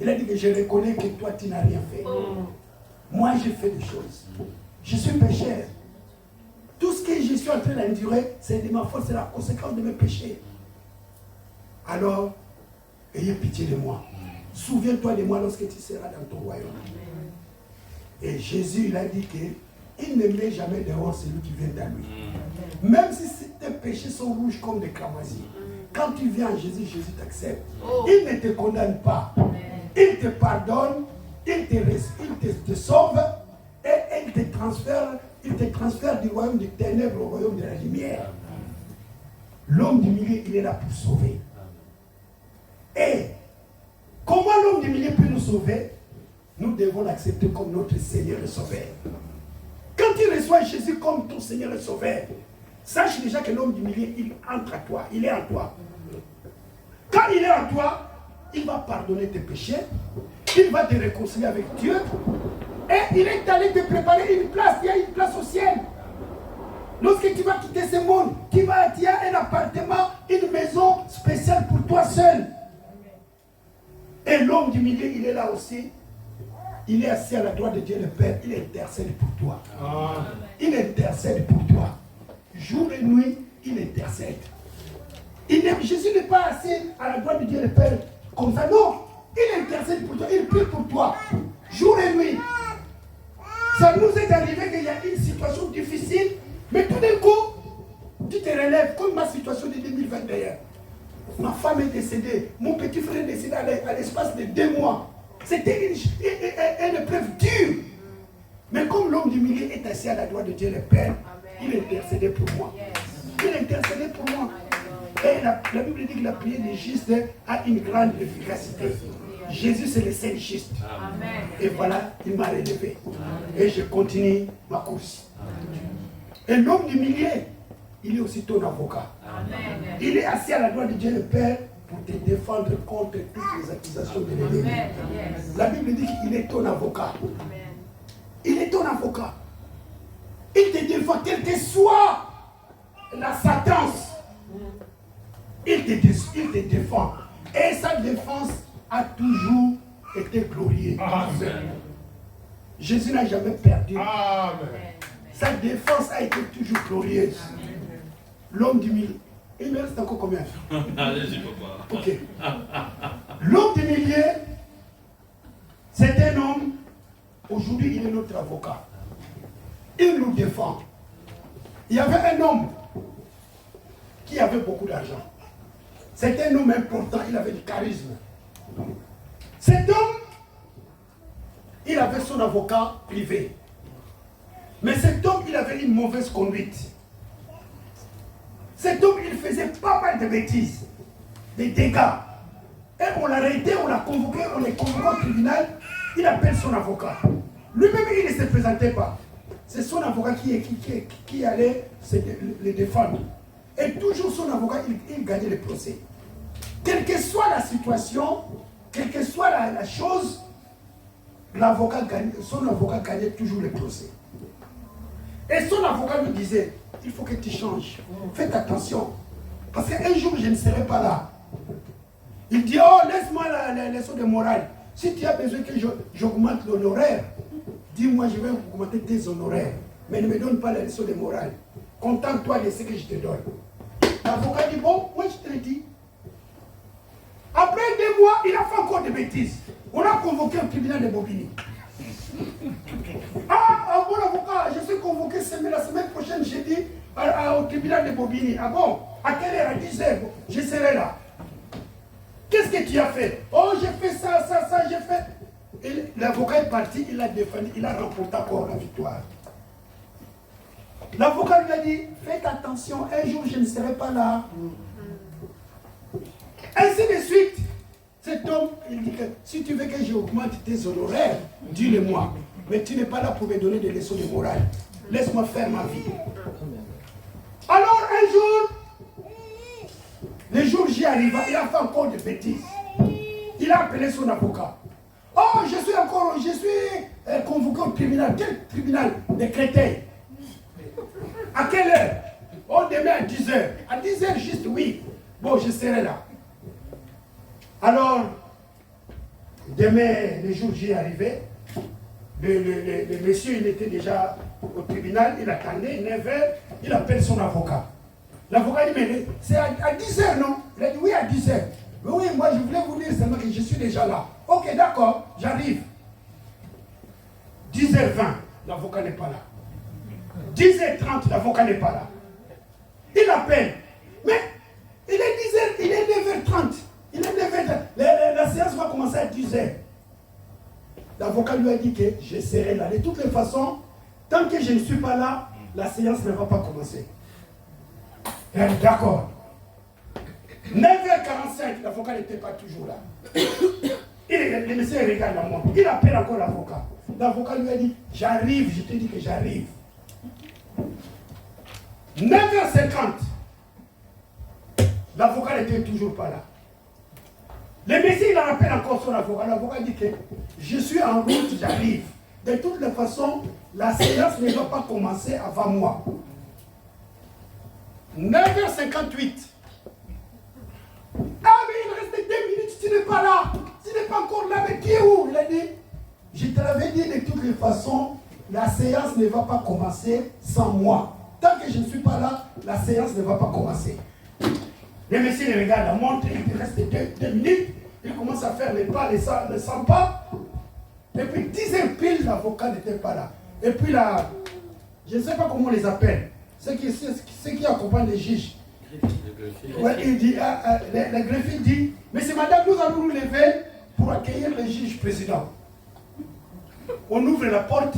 Il a dit que je reconnais que toi, tu n'as rien fait. Moi, j'ai fait des choses. Je suis pécheur. Tout ce que je suis en train d'endurer, c'est de ma faute, c'est la conséquence de mes péchés. Alors, ayez pitié de moi. Souviens-toi de moi lorsque tu seras dans ton royaume. Et Jésus, il a dit qu'il ne met jamais dehors celui qui vient à lui. Même si tes péchés sont rouges comme des cramoisis, quand tu viens à Jésus, Jésus t'accepte. Il ne te condamne pas. Il te pardonne, il te sauve et il te transfère du royaume des ténèbres au royaume de la lumière. L'homme du milieu, il est là pour sauver. Et comment l'homme du milieu peut nous sauver? Nous devons l'accepter comme notre Seigneur et Sauveur. Quand tu reçois Jésus comme ton Seigneur et Sauveur, sache déjà que l'homme du milieu, il entre à toi, il est en toi. Quand il est en toi, il va pardonner tes péchés, il va te réconcilier avec Dieu, et il est allé te préparer une place, il y a une place au ciel. Lorsque tu vas quitter ce monde, tu as un appartement, une maison spéciale pour toi seul. Et l'homme du milieu, il est là aussi. Il est assis à la droite de Dieu le Père. Il intercède pour toi. Il intercède pour toi. Jour et nuit, il intercède. Jésus n'est pas assis à la droite de Dieu le Père comme ça. Non, il intercède pour toi. Il prie pour toi. Jour et nuit. Ça nous est arrivé qu'il y a une situation difficile, mais tout d'un coup, tu te relèves comme ma situation de 2021. Ma femme est décédée, mon petit frère est décédé à l'espace de 2 mois. C'était une épreuve dure. Mais comme l'homme du milieu est assis à la droite de Dieu le Père, il intercédait pour moi. Il intercédait pour moi. Et la Bible dit que la prière des justes a une grande efficacité. Jésus, c'est le seul juste. Et voilà, il m'a relevé. Et je continue ma course. Et l'homme du milieu, il est aussi ton avocat. Il est assis à la droite de Dieu le Père pour te défendre contre toutes les accusations de l'ennemi. La Bible dit qu'il est ton avocat. Il est ton avocat. Il te défend, quelle que soit la sentence. Il te défend. Et sa défense a toujours été glorieuse. Jésus n'a jamais perdu. Sa défense a été toujours glorieuse. L'homme du milieu. Il me reste encore combien? Allez-y, papa. Ok. L'homme du milieu, c'est un homme, aujourd'hui il est notre avocat. Il nous défend. Il y avait un homme qui avait beaucoup d'argent. C'était un homme important, il avait du charisme. Cet homme, il avait son avocat privé. Mais cet homme, il avait une mauvaise conduite. Cet homme, il faisait pas mal de bêtises, des dégâts. Et on l'a arrêté, on l'a convoqué, on l'a convoqué au tribunal, il appelle son avocat. Lui-même, il ne se présentait pas. C'est son avocat qui allait le défendre. Et toujours son avocat, il gagnait le procès. Quelle que soit la situation, quelle que soit la chose, son avocat gagnait toujours le procès. Et son avocat lui disait, il faut que tu changes. Faites attention. Parce qu'un jour, je ne serai pas là. Il dit, oh, laisse-moi la leçon de morale. Si tu as besoin que j'augmente l'honoraire, dis-moi, je vais augmenter tes honoraires. Mais ne me donne pas la leçon de morale. Contente-toi de ce que je te donne. L'avocat dit, bon, moi je te le dis. Après 2 mois, il a fait encore des bêtises. On a convoqué au tribunal de Bobigny. Ah, bon avocat, je suis convoqué la semaine prochaine, j'ai dit, au tribunal de Bobigny. Ah bon, à quelle heure? À 10 h, je serai là. Qu'est-ce que tu as fait? Oh, j'ai fait ça, j'ai fait. L'avocat est parti, il a défendu, il a remporté encore la victoire. L'avocat lui a dit, faites attention, un jour je ne serai pas là. Ainsi de suite. Cet homme, il dit que si tu veux que j'augmente tes honoraires, dis-le-moi. Mais tu n'es pas là pour me donner des leçons de morale. Laisse-moi faire ma vie. Alors un jour, le jour J arriva, il a fait encore des bêtises. Il a appelé son avocat. Oh, je suis convoqué au tribunal. Quel tribunal? Des chrétiens. À quelle heure? Oh, demain à 10h. À 10h juste, oui. Bon, je serai là. Alors, demain, le jour J est arrivé. Le monsieur, il était déjà au tribunal, il attendait 9h, il appelle son avocat. L'avocat dit, mais c'est à 10h, non? Il a dit, oui, à 10h. Mais oui, moi, je voulais vous dire seulement que je suis déjà là. Ok, d'accord, j'arrive. 10h20, l'avocat n'est pas là. 10h30, l'avocat n'est pas là. Il appelle. Mais il est 10h, il est 9h30. Il est 9h30. La séance va commencer à 10h. L'avocat lui a dit que je serai là. De toutes les façons, tant que je ne suis pas là, la séance ne va pas commencer. Il a dit d'accord. 9h45, l'avocat n'était pas toujours là. Le monsieur regarde la montre. Il appelle encore l'avocat. L'avocat lui a dit, j'arrive, je te dis que j'arrive. 9h50, l'avocat n'était toujours pas là. Le monsieur, il appelle encore son avocat. L'avocat dit que je suis en route, j'arrive. De toutes les façons, la séance ne va pas commencer avant moi. 9h58. Ah, mais il reste 2 minutes, tu n'es pas là. Tu n'es pas encore là, mais qui est où? Il a dit, je te l'avais dit de toutes les façons, la séance ne va pas commencer sans moi. Tant que je ne suis pas là, la séance ne va pas commencer. Le monsieur il regarde la montre, il reste 2 minutes, il commence à faire les pas, les 100 pas. Et puis 10h pile, l'avocat n'était pas là. Et puis là, je ne sais pas comment on les appelle, ceux qui accompagnent les juges. Ouais, il dit, le greffier dit, mais c'est madame, nous allons nous lever pour accueillir le juge président. On ouvre la porte.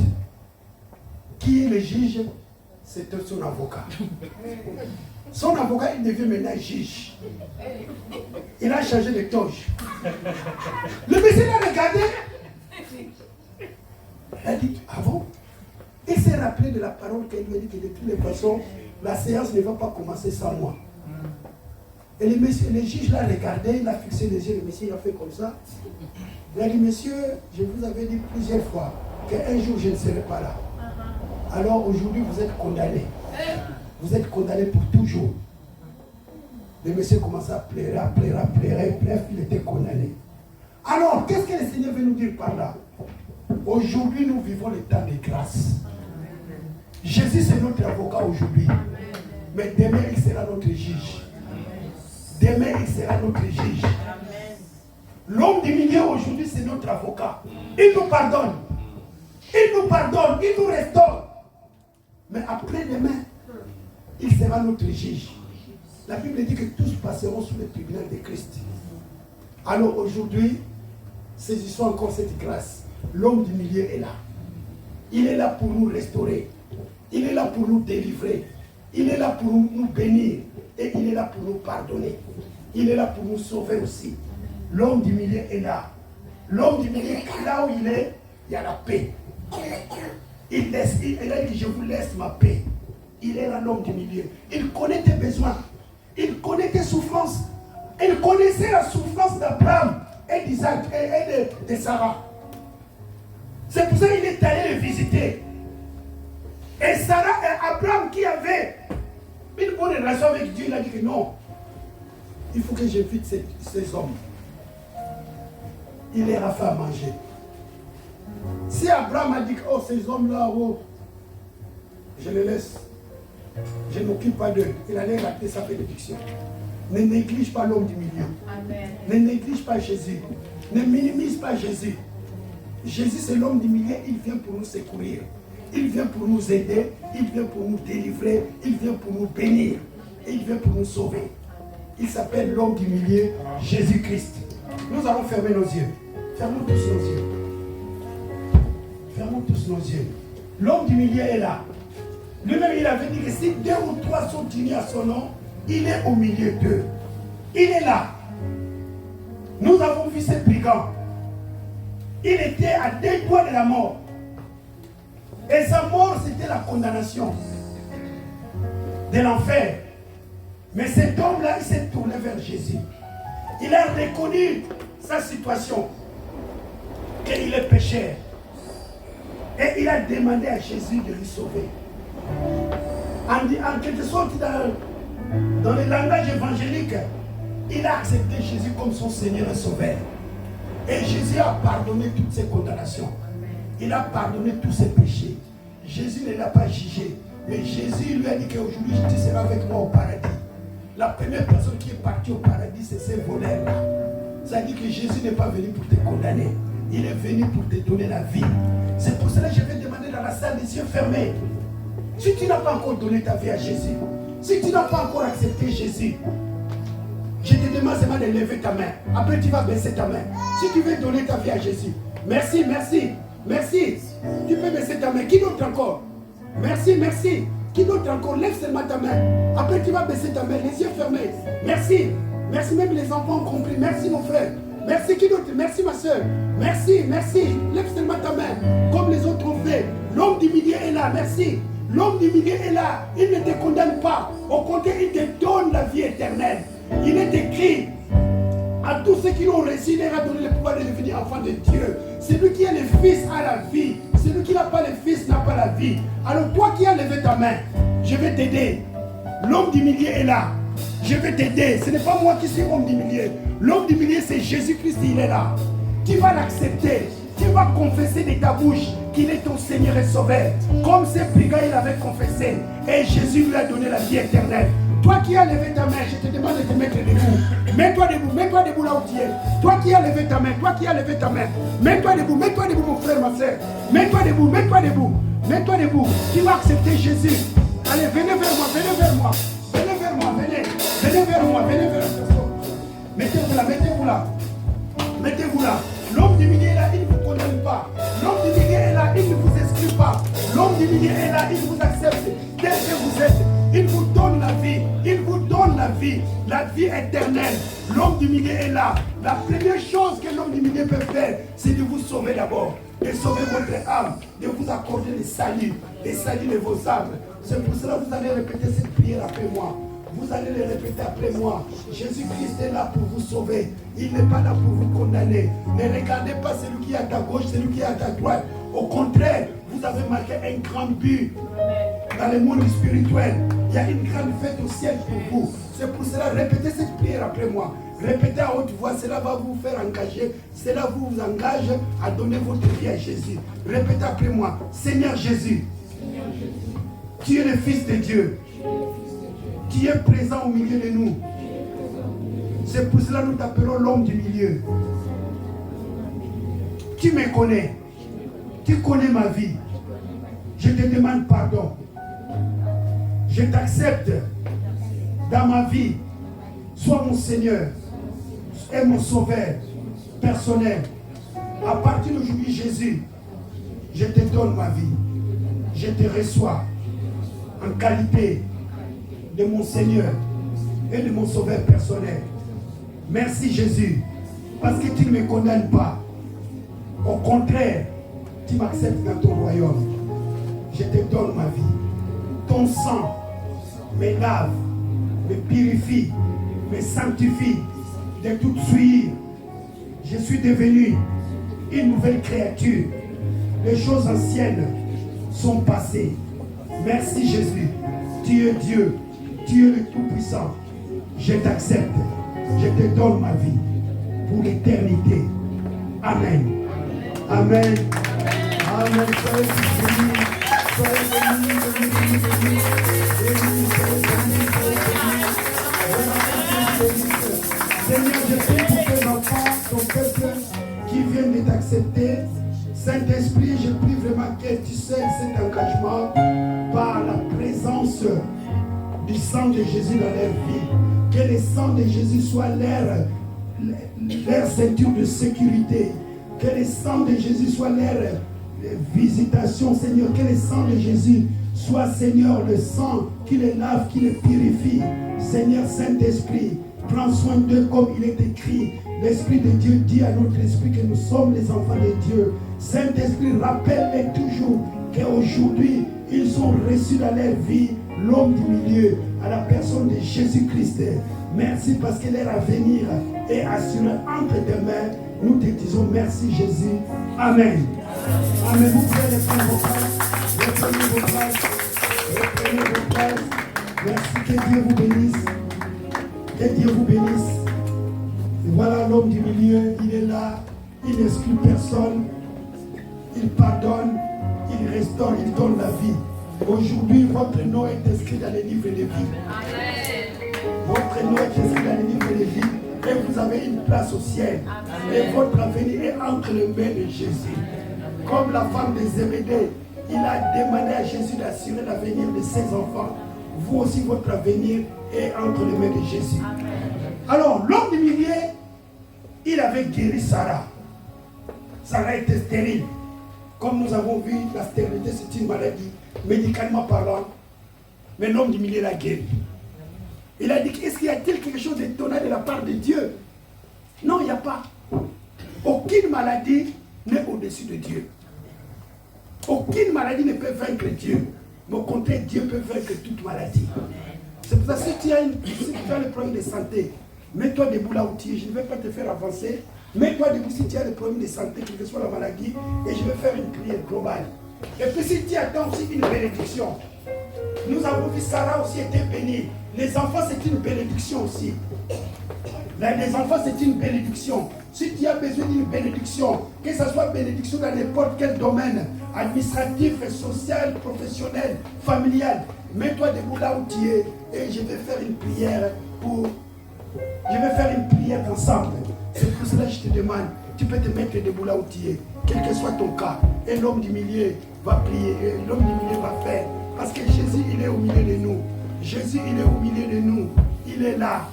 Qui est le juge? C'était son avocat. Son avocat, il devient maintenant juge. Il a changé de toge. Le monsieur l'a regardé. Il a dit, ah bon? Il s'est rappelé de la parole qu'elle lui a dit que de toutes les façons, la séance ne va pas commencer sans moi. Et le juge l'a regardé, il a fixé les yeux, le monsieur il a fait comme ça. Il a dit, monsieur, je vous avais dit plusieurs fois qu'un jour je ne serai pas là. Alors aujourd'hui vous êtes condamné. Vous êtes condamné pour toujours. Le monsieur commençait à pleurer, bref, il était condamné. Alors, qu'est-ce que le Seigneur veut nous dire par là? Aujourd'hui, nous vivons le temps de grâce. Jésus, c'est notre avocat aujourd'hui. Mais demain, il sera notre juge. Demain, il sera notre juge. L'homme du milieu aujourd'hui, c'est notre avocat. Il nous pardonne. Il nous pardonne, il nous restaure. Mais après-demain, il sera notre juge. La Bible dit que tous passeront sous le tribunal de Christ. Alors aujourd'hui, saisissons encore cette grâce. L'homme du milieu est là. Il est là pour nous restaurer. Il est là pour nous délivrer. Il est là pour nous bénir. Et il est là pour nous pardonner. Il est là pour nous sauver aussi. L'homme du milieu est là. L'homme du milieu, là où il est, il y a la paix. Il a dit, je vous laisse ma paix. Il est là, l'homme du milieu. Il connaît tes besoins. Il connaît tes souffrances. Il connaissait la souffrance d'Abraham et d'Isaac et de Sarah. C'est pour ça qu'il est allé le visiter. Et Sarah et Abraham qui avaient une bonne relation avec Dieu, il a dit que non, il faut que j'invite ces hommes. Il leur a fait à manger. Si Abraham a dit que oh, ces hommes-là, oh, je les laisse, je ne m'occupe pas d'eux, il allait rater sa bénédiction. Ne néglige pas l'homme du milieu. Amen. Ne néglige pas Jésus. Ne minimise pas Jésus. Jésus, c'est l'homme du milieu, il vient pour nous secourir. Il vient pour nous aider, il vient pour nous délivrer, il vient pour nous bénir, il vient pour nous sauver. Il s'appelle l'homme du milieu, Jésus-Christ. Nous allons fermer nos yeux. Fermons tous nos yeux. Fermons tous nos yeux. L'homme du milieu est là. Lui-même, il avait dit que si 2 ou 3 sont unis à son nom, il est au milieu d'eux. Il est là. Nous avons vu ces brigands. Il était à 2 doigts de la mort. Et sa mort, c'était la condamnation de l'enfer. Mais cet homme-là, il s'est tourné vers Jésus. Il a reconnu sa situation, qu'il est pécheur. Et il a demandé à Jésus de lui sauver. En quelque sorte, dans le langage évangélique, il a accepté Jésus comme son Seigneur et Sauveur. Et Jésus a pardonné toutes ses condamnations. Il a pardonné tous ses péchés. Jésus ne l'a pas jugé. Mais Jésus lui a dit qu'aujourd'hui, tu seras avec moi au paradis. La première personne qui est partie au paradis, c'est ces voleurs-là. Ça dit que Jésus n'est pas venu pour te condamner. Il est venu pour te donner la vie. C'est pour cela que je vais demander dans la salle des yeux fermés. Si tu n'as pas encore donné ta vie à Jésus, si tu n'as pas encore accepté Jésus, je te demande seulement de lever ta main. Après, tu vas baisser ta main. Si tu veux donner ta vie à Jésus. Merci, merci, merci. Tu peux baisser ta main. Qui d'autre encore? Merci, merci. Qui d'autre encore? Lève seulement ta main. Après, tu vas baisser ta main, les yeux fermés. Merci. Merci, même les enfants ont compris. Merci, mon frère. Merci, qui d'autre? Merci, ma soeur. Merci, merci. Lève seulement ta main, comme les autres ont fait. L'homme du milieu est là. Merci. L'homme du milieu est là. Il ne te condamne pas. Au contraire, il te donne la vie éternelle. Il est écrit à tous ceux qui l'ont reçu, il leur a donné le pouvoir de devenir enfant de Dieu. Celui qui a le Fils a la vie. Celui qui n'a pas le Fils n'a pas la vie. Alors toi qui as levé ta main, je vais t'aider. L'homme du milieu est là. Je vais t'aider. Ce n'est pas moi qui suis l'homme du milieu. L'homme du milieu, c'est Jésus-Christ, il est là. Tu vas l'accepter. Tu vas confesser de ta bouche qu'il est ton Seigneur et Sauveur. Comme ce brigand, il avait confessé. Et Jésus lui a donné la vie éternelle. Toi qui as levé ta main, je te demande de te mettre debout. Mets-toi debout là où tu es. Toi qui as levé ta main, mets-toi debout, mon frère, ma soeur. Mets-toi debout. Mets-toi debout. Tu vas accepter Jésus. Allez, venez vers moi. Venez vers moi. Mettez-vous là. L'homme du milieu est là, il ne vous condamne pas. L'homme du milieu est là, il ne vous exclut pas. L'homme du milieu est là, il vous accepte tel que vous êtes. Il vous donne la vie. La vie éternelle. L'homme du milieu est là. La première chose que l'homme du milieu peut faire, c'est de vous sauver d'abord. De sauver votre âme. De vous accorder le salut de vos âmes. C'est pour cela que vous allez répéter cette prière après moi. Vous allez le répéter après moi. Jésus-Christ est là pour vous sauver. Il n'est pas là pour vous condamner. Ne regardez pas celui qui est à ta gauche, celui qui est à ta droite. Au contraire, vous avez marqué un grand but dans le monde spirituel. Il y a une grande fête au ciel pour vous. C'est pour cela, répétez cette prière après moi. Répétez à haute voix, cela va vous faire engager. Cela vous engage à donner votre vie à Jésus. Répétez après moi. Seigneur Jésus, tu es le Fils de Dieu. Qui est présent au milieu de nous. C'est pour cela que nous t'appelons l'homme du milieu. Tu me connais. Tu connais ma vie. Je te demande pardon. Je t'accepte dans ma vie. Sois mon Seigneur et mon Sauveur personnel. À partir d'aujourd'hui, Jésus, je te donne ma vie. Je te reçois en qualité de mon Seigneur et de mon Sauveur personnel. Merci Jésus, parce que tu ne me condamnes pas. Au contraire, tu m'acceptes dans ton royaume. Je te donne ma vie. Ton sang me lave, me purifie, me sanctifie de toute souillure. Je suis devenu une nouvelle créature. Les choses anciennes sont passées. Merci Jésus. Tu es Dieu. Tu es le Tout-Puissant. Je t'accepte. Je te donne ma vie pour l'éternité. Amen. Amen. Amen. Soyez bénis. Seigneur, je prie pour tes enfants, ton peuple qui viennent de t'accepter. Saint-Esprit, je prie vraiment que tu scelles cet engagement par la présence du sang de Jésus dans leur vie. Que le sang de Jésus soit leur ceinture de sécurité. Que le sang de Jésus soit leur visitation, Seigneur. Que le sang de Jésus soit, Seigneur, le sang qui les lave, qui les purifie. Seigneur Saint-Esprit, prends soin d'eux comme il est écrit. L'Esprit de Dieu dit à notre esprit que nous sommes les enfants de Dieu. Saint-Esprit, rappelle-les toujours qu'aujourd'hui, ils ont reçu dans leur vie l'homme du milieu, à la personne de Jésus-Christ. Merci parce que leur avenir est assuré entre tes mains. Nous te disons merci Jésus. Amen. Amen. Vous pouvez reprendre vos places. Reprenez vos places. Reprenez vos places. Merci. Que Dieu vous bénisse. Que Dieu vous bénisse. Et voilà l'homme du milieu. Il est là. Il n'exclut personne. Il pardonne. Il restaure. Il donne la vie. Aujourd'hui, votre nom est inscrit dans les livres de vie. Votre nom est inscrit dans les livres de vie. Et vous avez une place au ciel. Et votre avenir est entre les mains de Jésus. Comme la femme de Zébédée, il a demandé à Jésus d'assurer l'avenir de ses enfants. Vous aussi, votre avenir est entre les mains de Jésus. Alors, l'homme du milieu, il avait guéri Sarah. Sarah était stérile. Comme nous avons vu, la stérilité, c'est une maladie, médicalement parlant. Mais l'homme du milieu l'a guéri. Il a dit, est-ce qu'il y a-t-il quelque chose d'étonnant de la part de Dieu? Non, il n'y a pas. Aucune maladie n'est au-dessus de Dieu. Aucune maladie ne peut vaincre Dieu. Mais au contraire, Dieu peut vaincre toute maladie. C'est pour ça que si tu as le problème de santé, mets-toi debout là où tu es. Je ne vais pas te faire avancer. Mets-toi debout si tu as le problème de santé, quelle que soit la maladie, et je vais faire une prière globale. Et puis si tu attends aussi une bénédiction, nous avons vu Sarah aussi était bénie. Les enfants, c'est une bénédiction aussi. Les enfants, c'est une bénédiction. Si tu as besoin d'une bénédiction, que ce soit bénédiction dans n'importe quel domaine, administratif, social, professionnel, familial, mets-toi debout là où tu es et je vais faire une prière ensemble. C'est pour cela que je te demande, tu peux te mettre debout là où tu es, quel que soit ton cas. Et l'homme du milieu va prier, et l'homme du milieu va faire. Parce que Jésus, il est au milieu de nous. Jésus, il est au milieu de nous. Il est là,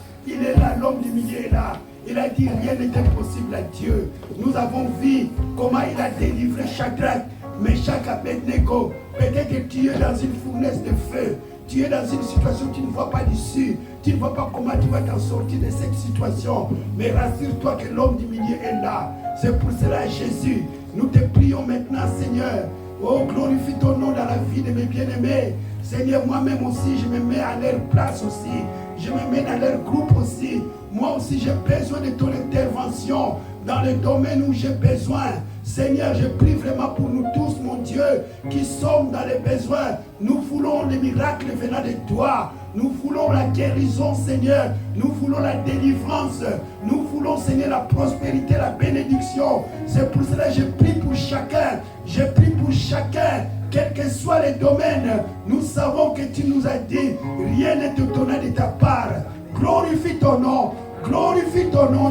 l'homme du milieu est là. Il a dit, rien n'est impossible à Dieu. Nous avons vu comment il a délivré Shadrach, Meshach, Abednego. Peut-être que tu es dans une fournaise de feu. Tu es dans une situation où tu ne vois pas d'issue. Tu ne vois pas comment tu vas t'en sortir de cette situation. Mais rassure-toi que l'homme du milieu est là. C'est pour cela, Jésus, nous te prions maintenant, Seigneur. Oh, glorifie ton nom dans la vie de mes bien-aimés. Seigneur, moi-même aussi, je me mets à leur place aussi. Je me mets dans leur groupe aussi. Moi aussi, j'ai besoin de ton intervention dans le domaine où j'ai besoin. Seigneur, je prie vraiment pour nous tous, mon Dieu, qui sommes dans les besoins. Nous voulons les miracles venant de toi. Nous voulons la guérison, Seigneur. Nous voulons la délivrance. Nous voulons, Seigneur, la prospérité, la bénédiction. C'est pour cela que je prie pour chacun. Je prie pour chacun. Quels que soient les domaines, nous savons que tu nous as dit, rien n'est étonnant de ta part. Glorifie ton nom,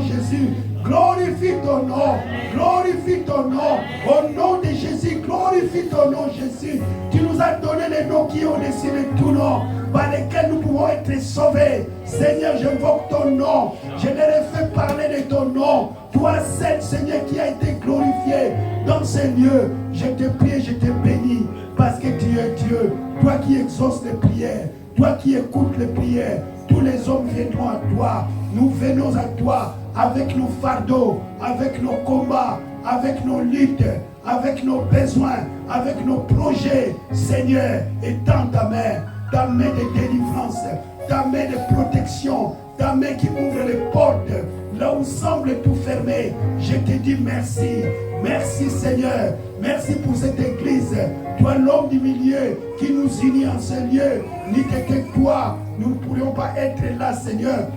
Jésus. Glorifie ton nom, glorifie ton nom. Au nom de Jésus, glorifie ton nom, Jésus. Tu nous as donné les noms qui ont dessus de tout nom, par lesquels nous pouvons être sauvés. Seigneur, j'invoque ton nom. Je leur ai fait parler de ton nom. Toi seul, Seigneur, qui a été glorifié dans ces lieux. Je te prie et je te bénis, parce que tu es Dieu. Toi qui exauces les prières, toi qui écoutes les prières. Tous les hommes viendront à toi. Nous venons à toi avec nos fardeaux, avec nos combats, avec nos luttes, avec nos besoins, avec nos projets. Seigneur, étends ta main de délivrance, ta main de protection, ta main qui ouvre les portes là où semble tout fermé. Je te dis merci. Merci Seigneur. Merci pour cette église. Toi l'homme du milieu qui nous unit en ce lieu. Ni que toi, nous ne pourrions pas être là, Seigneur.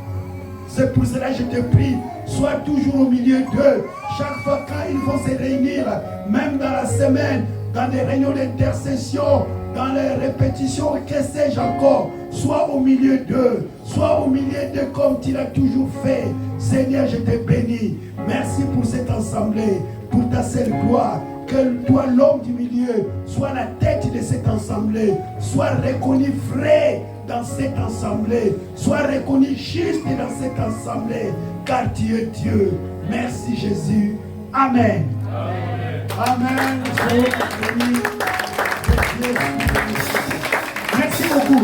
C'est pour cela que je te prie, sois toujours au milieu d'eux. Chaque fois quand ils vont se réunir, même dans la semaine, dans des réunions d'intercession, dans les répétitions, que sais-je encore, sois au milieu d'eux. Sois au milieu d'eux comme tu l'as toujours fait. Seigneur, je te bénis. Merci pour cette assemblée, pour ta seule gloire. Que toi, l'homme du milieu, sois la tête de cette assemblée. Sois reconnu vrai dans cette assemblée. Sois reconnu juste dans cette assemblée, car tu es Dieu. Merci Jésus. Amen. Amen. Merci beaucoup.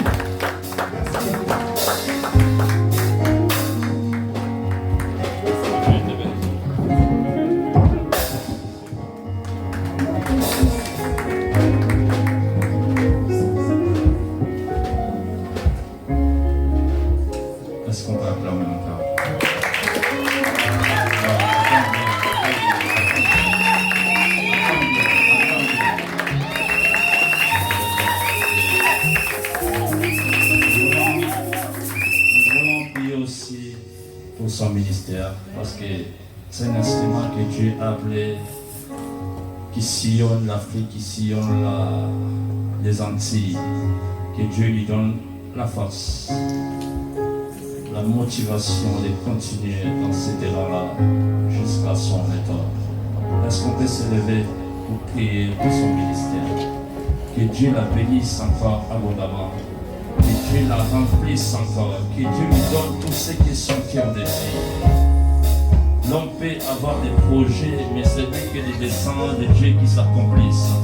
Est-ce qu'on peut acclamer encore? Pour son ministère, parce que c'est un instrument que Dieu a appelé, qui sillonne l'Afrique, qui sillonne les Antilles, que Dieu lui donne la force, la motivation de continuer dans cet élan-là jusqu'à son état. Est-ce qu'on peut se lever pour prier pour son ministère? Que Dieu la bénisse encore abondamment. Que Dieu la remplisse encore, que Dieu lui donne tout ce qui est son cœur de vie. L'homme peut avoir des projets, mais ce n'est que des desseins de Dieu qui s'accomplissent.